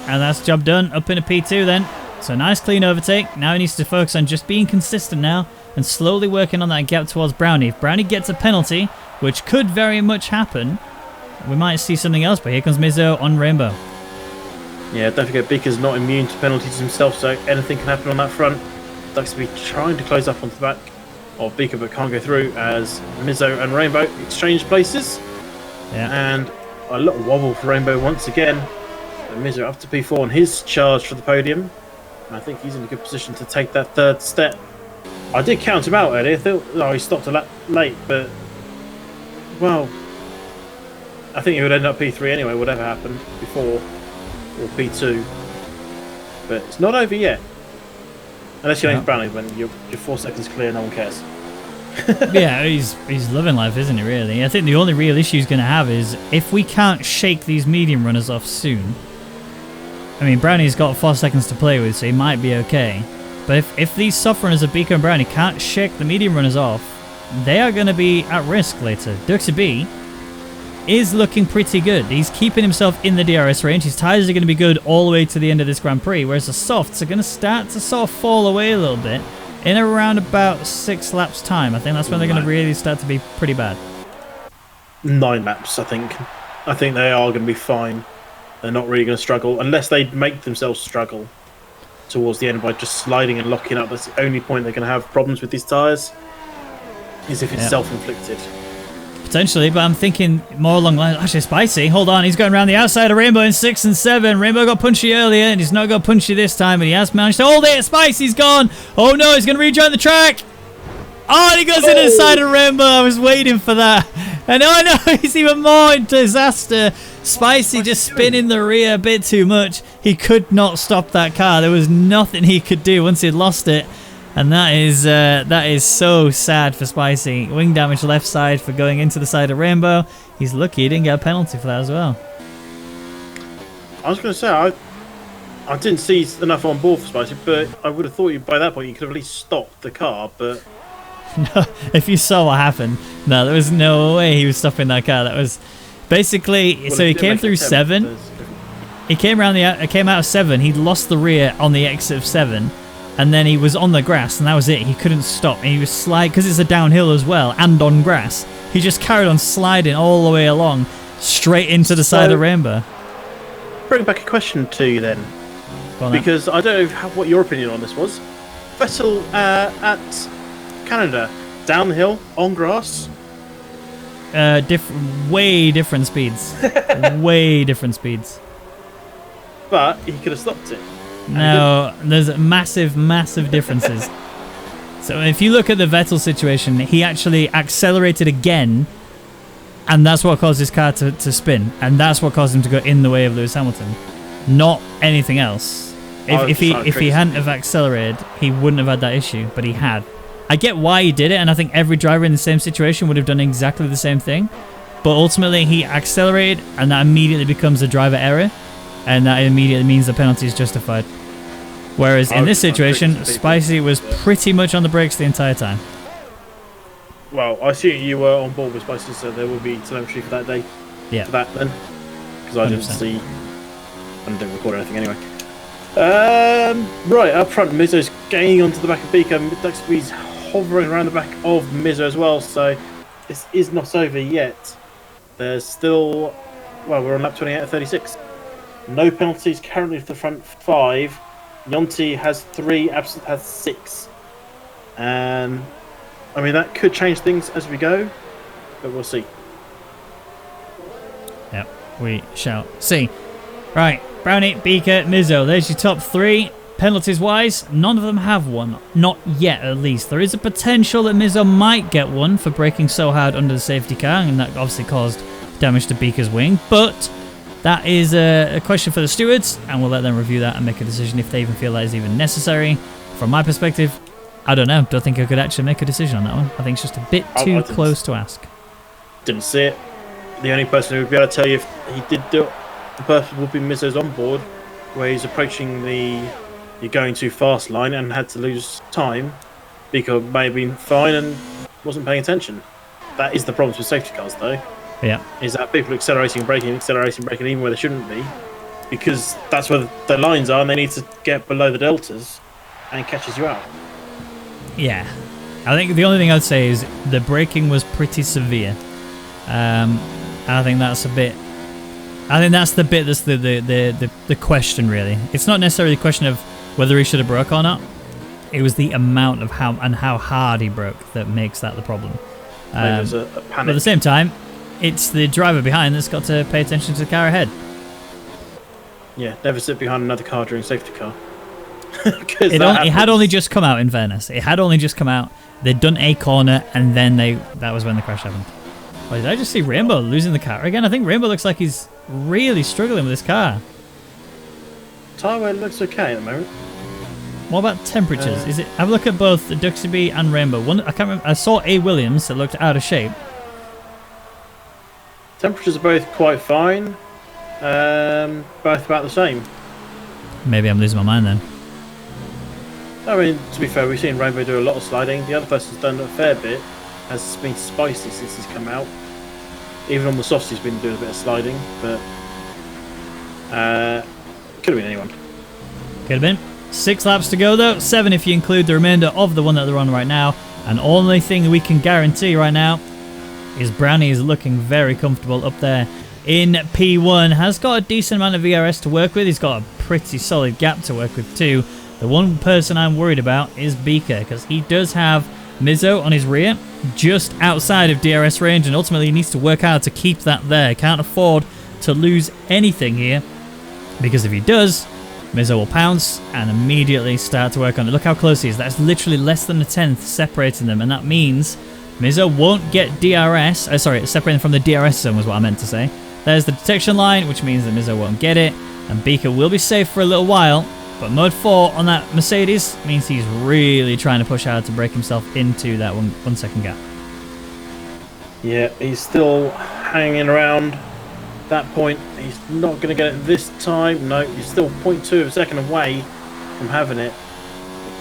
And that's job done. Up in a P2 then. So nice clean overtake. Now he needs to focus on just being consistent now and slowly working on that gap towards Brownie. If Brownie gets a penalty, which could very much happen, we might see something else. But here comes Mizzo on Rainbow. Yeah, don't forget Beaker's not immune to penalties himself, so anything can happen on that front. Duxby trying to close up onto the back of Beaker, but can't go through as Mizzo and Rainbow exchange places. Yeah. And a little wobble for Rainbow once again. And Mizzo up to P4 on his charge for the podium. And I think he's in a good position to take that third step. I did count him out earlier. I thought, he stopped a lap late, but well, I think he would end up P3 anyway, whatever happened before, or P2. But it's not over yet. Unless your name's Brownie, when you're 4 seconds clear, no one cares. Yeah, he's loving life, isn't he, really? I think the only real issue he's going to have is if we can't shake these medium runners off soon. I mean, Brownie's got 4 seconds to play with, so he might be okay. But if these soft runners of Beaker and Brownie can't shake the medium runners off, they are going to be at risk later. Duxie B is looking pretty good. He's keeping himself in the DRS range. His tyres are going to be good all the way to the end of this Grand Prix, whereas the softs are going to start to sort of fall away a little bit in around about 6 laps time. I think that's when they're going to really start to be pretty bad. 9 laps, I think. I think they are going to be fine. They're not really going to struggle, unless they make themselves struggle towards the end by just sliding and locking up. That's the only point they're going to have problems with these tyres, is if it's self-inflicted. Potentially, but I'm thinking more along the lines. Actually, Spicy, hold on, he's going around the outside of Rainbow in 6 and 7. Rainbow got punchy earlier, and he's not got punchy this time, but he has managed to hold it. Spicy's gone. Oh no, he's going to rejoin the track. Oh, and he goes into the side of Rainbow. I was waiting for that. And oh no, he's even more in disaster. Spicy just spinning the rear a bit too much. He could not stop that car. There was nothing he could do once he'd lost it. And that is so sad for Spicy. Wing damage left side for going into the side of Rainbow. He's lucky he didn't get a penalty for that as well. I was going to say, I didn't see enough on board for Spicy, but I would have thought you by that point you could have at least stopped the car, but... No, if you saw what happened, no, there was no way he was stopping that car. That was basically... Well, so he came through 7. He came out of 7. He'd lost the rear on the exit of 7. And then he was on the grass, and that was it. He couldn't stop. And he was sliding, because it's a downhill as well, and on grass. He just carried on sliding all the way along, straight into the side of Rainbow. Bring back a question to you then, because I don't know what your opinion on this was. Vettel at Canada, downhill, on grass? Way different speeds. Way different speeds. But he could have stopped it. No, there's massive, massive differences. So if you look at the Vettel situation, he actually accelerated again, and that's what caused his car to spin, and that's what caused him to go in the way of Lewis Hamilton, not anything else. If he hadn't have accelerated, he wouldn't have had that issue, but he had. I get why he did it, and I think every driver in the same situation would have done exactly the same thing, but ultimately he accelerated, and that immediately becomes a driver error, and that immediately means the penalty is justified. Whereas in this situation, Spicy was pretty much on the brakes the entire time. Well, I assume you were on board with Spicy, so there will be telemetry for that day. Yeah. For that then, because I didn't 100%. see. I didn't record anything anyway. Right up front, Mizzo's gaining onto the back of Beaker. Duxby's hovering around the back of Mizzo as well. So this is not over yet. There's still, well, we're on lap 28 of 36. No penalties currently for the front 5. Yonti has 3, Absent has 6. And I mean, that could change things as we go, but we'll see. Yep, we shall see. Right, Brownie, Beaker, Mizzo. There's your top 3. Penalties wise, none of them have one. Not yet, at least. There is a potential that Mizzo might get one for braking so hard under the safety car, and that obviously caused damage to Beaker's wing. But that is a question for the stewards, and we'll let them review that and make a decision if they even feel that is even necessary. From my perspective, I don't know. Don't think I could actually make a decision on that one. I think it's just a bit too close to ask. Didn't see it. The only person who would be able to tell you if he did do it the purpose would be Mizo's on board, where he's approaching the "you're going too fast" line and had to lose time. Bika may have been fine and wasn't paying attention. That is the problem with safety cars, though. Yeah. Is that people are accelerating, braking, even where they shouldn't be, because that's where the lines are, and they need to get below the deltas, and it catches you out. Yeah. I think the only thing I'd say is the braking was pretty severe. I think that's a bit. I think that's the bit that's the question, really. It's not necessarily the question of whether he should have broke or not. It was the amount of how hard he broke that makes that the problem. There's a But panic. at the same time, it's the driver behind that's got to pay attention to the car ahead. Yeah, never sit behind another car during safety car. It had only just come out, in fairness. It had only just come out. They'd done a corner, and then that was when the crash happened. Oh, did I just see Rainbow losing the car again? I think Rainbow looks like he's really struggling with this car. Tyre wear looks okay at the moment. What about temperatures? Have a look at both the Duxie B and Rainbow. One, I can't remember. I saw A Williams that looked out of shape. Temperatures are both quite fine. Both about the same. Maybe I'm losing my mind then. I mean, to be fair, we've seen Rainbow do a lot of sliding. The other person's done a fair bit. Has been spicy since he's come out. Even on the softs, he's been doing a bit of sliding, but could have been anyone. Could have been. 6 laps to go though. 7 if you include the remainder of the one that they're on right now. And only thing we can guarantee right now is Brownie is looking very comfortable up there in P1. Has got a decent amount of VRS to work with. He's got a pretty solid gap to work with too. The one person I'm worried about is Bika, because he does have Mizo on his rear, just outside of DRS range, and ultimately he needs to work hard to keep that there. Can't afford to lose anything here, because if he does, Mizo will pounce and immediately start to work on it. Look how close he is. That's literally less than a tenth separating them, and that means Mizo won't get DRS. Separating from the DRS zone was what I meant to say. There's the detection line, which means that Mizo won't get it, and Bika will be safe for a little while. But mode 4 on that Mercedes means he's really trying to push hard to break himself into that 1 second gap. Yeah, he's still hanging around that point. He's not going to get it this time. No, he's still 0.2 of a second away from having it.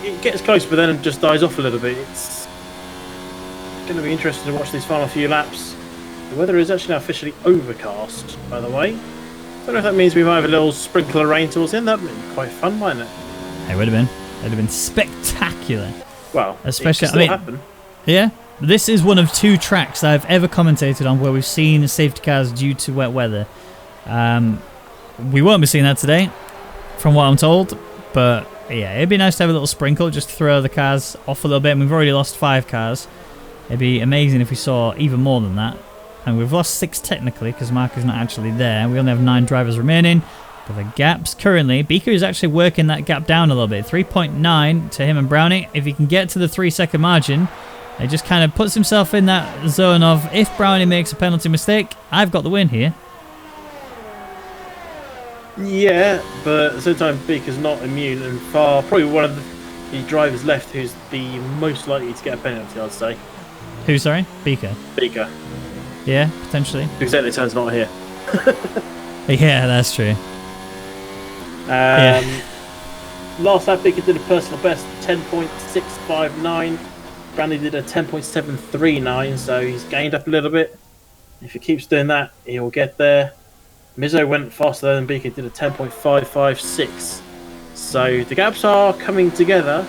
It gets close, but then it just dies off a little bit. It's going to be interesting to watch these final few laps. The weather is actually now officially overcast, by the way. I don't know if that means we might have a little sprinkle of rain towards the end. That would be quite fun, mightn't it? It would have been. It would have been spectacular. Well, especially, it can still happen. Yeah, this is one of 2 tracks I've ever commentated on where we've seen safety cars due to wet weather. We won't be seeing that today, from what I'm told. But yeah, it'd be nice to have a little sprinkle, just to throw the cars off a little bit. And we've already lost 5 cars. It'd be amazing if we saw even more than that. And we've lost 6 technically, because Mark is not actually there. We only have 9 drivers remaining. But the gaps currently, Bika is actually working that gap down a little bit. 3.9 to him and Brownie. If he can get to the 3 second margin, he just kind of puts himself in that zone of, if Brownie makes a penalty mistake, I've got the win here. Yeah, but at the same time, Bika's not immune, and probably one of the drivers left who's the most likely to get a penalty, I'd say. Who, sorry? Bika. Bika. Yeah, potentially. Who said it turns not here. Yeah, that's true. Last lap, Bika did a personal best 10.659. Brandy did a 10.739, so he's gained up a little bit. If he keeps doing that, he'll get there. Mizo went faster than Bika, did a 10.556. So the gaps are coming together,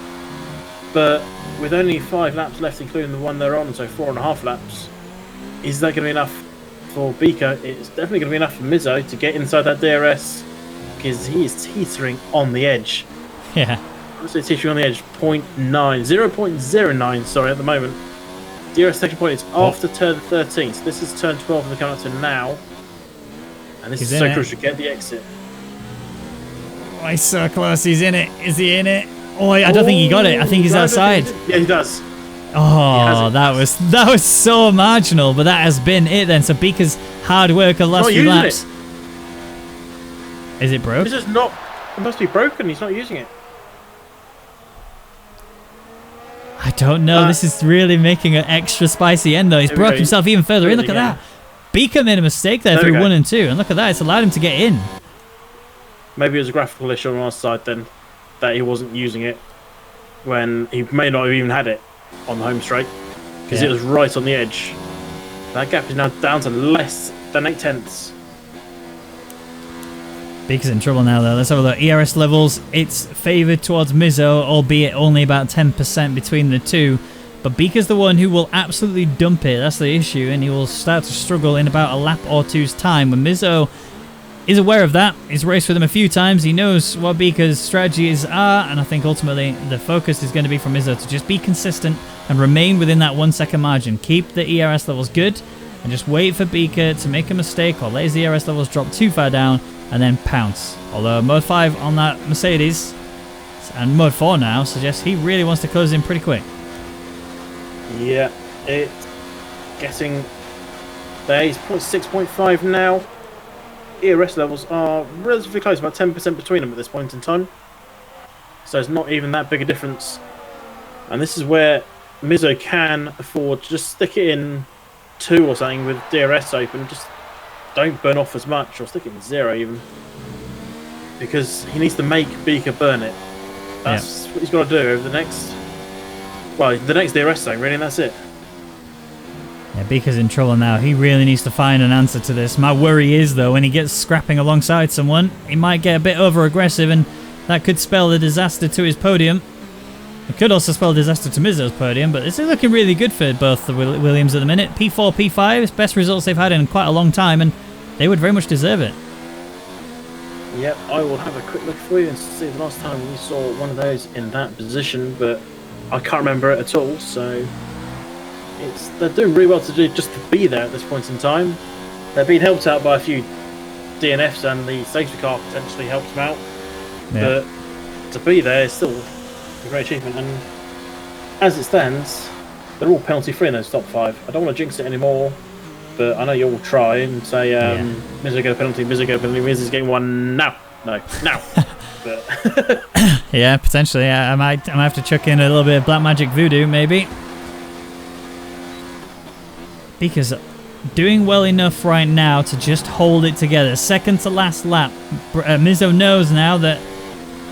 but with only 5 laps left, including the one they're on, so 4.5 laps, is that going to be enough for Bika? It's definitely going to be enough for Mizo to get inside that DRS, because he is teetering on the edge. Yeah. So teetering on the edge, 0.09, sorry, at the moment. DRS section point is after turn 13, so this is turn 12 and they're coming up to now. And this is so crucial, get the exit. Oh, he's so close, he's in it. Is he in it? Oh, I don't think he got it. I think he's outside. Yeah, he does. Oh, that was so marginal, but that has been it then. So Bika's hard work the last few laps. Is it broke? This is not. It must be broken. He's not using it. I don't know. This is really making an extra spicy end, though. He's broke himself even further in. Look at that. Bika made a mistake there through 1 and 2, and look at that. It's allowed him to get in. maybe it was a graphical issue on our side then, that he wasn't using it when he may not have even had it on the home straight, because it was right on the edge. That gap is now down to less than 8 tenths. Beaker's in trouble now, though. Let's have a look. ERS levels, it's favoured towards Mizzo, albeit only about 10% between the two. But Beaker's the one who will absolutely dump it. That's the issue, and he will start to struggle in about a lap or two's time. When Mizzo is aware of that, he's raced with him a few times, he knows what Beaker's strategies are, and I think ultimately the focus is going to be for Mizzo to just be consistent and remain within that 1 second margin. Keep the ERS levels good, and just wait for Beaker to make a mistake or let his ERS levels drop too far down, and then pounce. Although Mode 5 on that Mercedes, and Mode 4 now, suggests he really wants to close in pretty quick. Yeah, it's getting there. He's 6.5 now. ERS levels are relatively close, about 10% between them at this point in time. So it's not even that big a difference. And this is where Mizzo can afford to just stick it in 2 or something with DRS open. Just don't burn off as much, or stick it in 0 even. Because he needs to make Beaker burn it. That's what he's got to do over the next... Well, the next DRS zone, really, and that's it. Yeah, Beaker's in trouble now. He really needs to find an answer to this. My worry is, though, when he gets scrapping alongside someone, he might get a bit over-aggressive, and that could spell a disaster to his podium. It could also spell disaster to Mizzo's podium, but this is looking really good for both the Williams at the minute. P4, P5, it's best results they've had in quite a long time, and they would very much deserve it. Yep, I will have a quick look for you and see the last time we saw one of those in that position, but I can't remember it at all, so they're doing really well to do just to be there at this point in time. They're being helped out by a few DNFs, and the safety car potentially helped them out. Yeah. But to be there is still a great achievement, and as it stands, they're all penalty free in those top 5. I don't want to jinx it anymore, but I know you'll try and say Mizzo get a penalty, Mizzo get a penalty, Mizzo's getting one now. No, now. But yeah, potentially. I might have to chuck in a little bit of Black Magic Voodoo, maybe. Because doing well enough right now to just hold it together. Second to last lap. Mizzo knows now that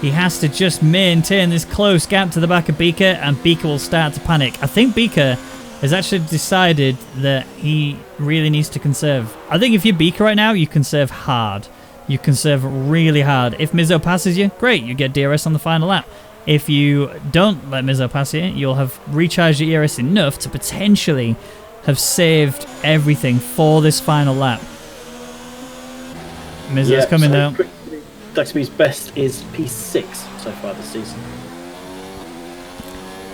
he has to just maintain this close gap to the back of Beaker, and Beaker will start to panic. I think Beaker has actually decided that he really needs to conserve. I think if you're Beaker right now, you conserve hard. You conserve really hard. If Mizzo passes you, great, you get DRS on the final lap. If you don't let Mizzo pass you, you'll have recharged your ERS enough to potentially have saved everything for this final lap. Mizzo's coming though. Duxby's best is P6 so far this season.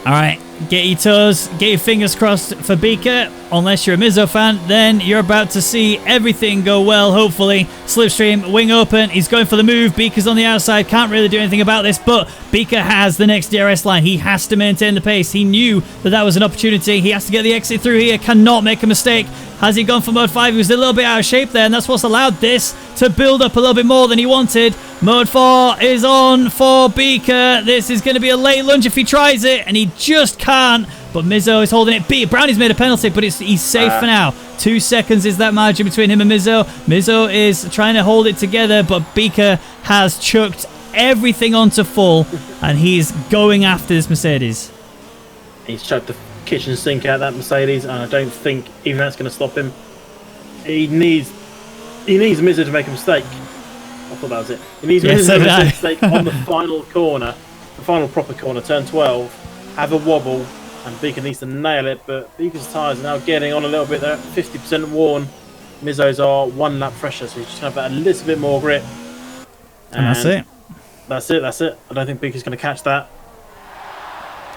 Alright, get your toes, get your fingers crossed for Beaker. Unless you're a Mizzo fan, then you're about to see everything go well, hopefully. Slipstream, wing open, he's going for the move. Beaker's on the outside, can't really do anything about this, but Beaker has the next DRS line. He has to maintain the pace. He knew that that was an opportunity. He has to get the exit through here, cannot make a mistake. Has he gone for Mode 5? He was a little bit out of shape there, and that's what's allowed this to build up a little bit more than he wanted. Mode 4 is on for Beaker. This is going to be a late lunge if he tries it, and he just can't. But Mizzo is holding it. Brownie's made a penalty, but he's safe for now. 2 seconds is that margin between him and Mizzo. Mizzo is trying to hold it together, but Beaker has chucked everything onto full, and he's going after this Mercedes. He's chucked the kitchen sink out that Mercedes, and I don't think even that's going to stop him. He needs Mizzo to make a mistake. I thought that was it. He needs Mizzo to make a mistake on the final corner, the final proper corner, turn 12, have a wobble, and Beaker needs to nail it, but Beaker's tyres are now getting on a little bit. They're 50% worn. Mizzo's are 1 lap fresher, so he's just going to have a little bit more grip. And that's it. That's it. I don't think Beaker's going to catch that.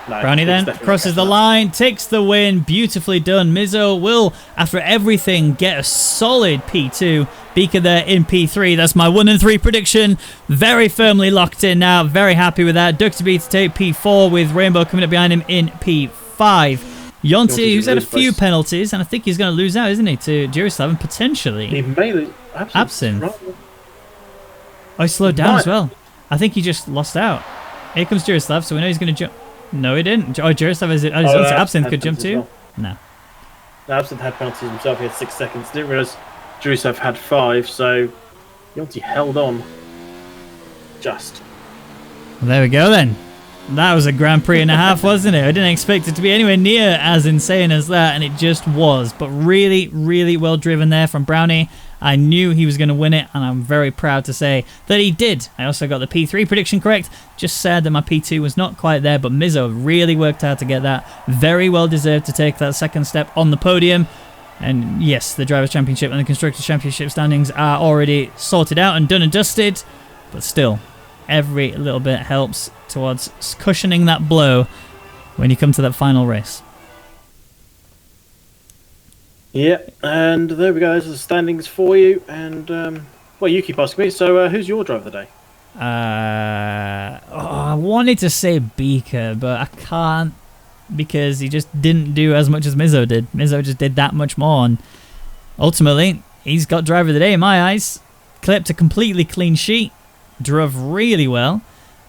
No, Brownie then crosses the line, takes the win. Beautifully done. Mizzo will, after everything, get a solid P2. Beaker there in P3. That's my 1 and 3 prediction. Very firmly locked in now. Very happy with that. Duxby to take P4 with Rainbow coming up behind him in P5. Yonti, who's had a few penalties, and I think he's going to lose out, isn't he, to Jurislav, potentially. He may lose. Absinthe. Oh, he slowed down as well. I think he just lost out. Here comes Jurislav, so we know he's going to jump. No, he didn't. Oh, Jurislav is it? Oh, Absinthe could jump too? Well. No. Absinthe had penalties himself. He had 6 seconds. Didn't realise Jurislav had 5, so Yonti held on. Just. Well, there we go then. That was a Grand Prix and a half, wasn't it? I didn't expect it to be anywhere near as insane as that, and it just was. But really, really well driven there from Brownie. I knew he was going to win it, and I'm very proud to say that he did. I also got the P3 prediction correct. Just sad that my P2 was not quite there, but Mizzo really worked hard to get that. Very well deserved to take that second step on the podium. And yes, the Drivers' Championship and the Constructors' Championship standings are already sorted out and done and dusted, but still, every little bit helps towards cushioning that blow when you come to that final race. Yeah, and there we go. Those are the standings for you. And, well, you keep asking me. So, who's your driver of the day? I wanted to say Beaker, but I can't because he just didn't do as much as Mizzo did. Mizzo just did that much more, and ultimately, he's got driver of the day in my eyes. Clipped a completely clean sheet. Drove really well.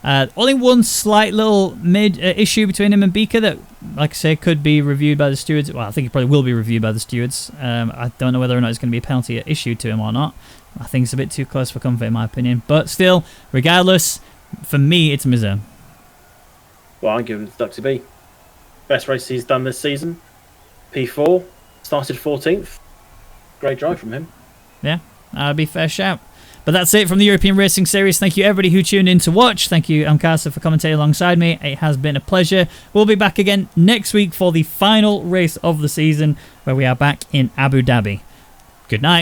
Only one slight little issue between him and Beaker that, like I say, could be reviewed by the stewards. Well, I think it probably will be reviewed by the stewards. I don't know whether or not it's going to be a penalty issued to him or not. I think it's a bit too close for comfort in my opinion. But still, regardless, for me, it's Mizzo. Well, I'm giving it to Duxie B. Best race he's done this season. P4. Started 14th. Great drive from him. Yeah, that'd be a fair shout. But that's it from the European Racing Series. Thank you everybody who tuned in to watch. Thank you Amkasa for commentating alongside me. It has been a pleasure. We'll be back again next week for the final race of the season where we are back in Abu Dhabi. Good night.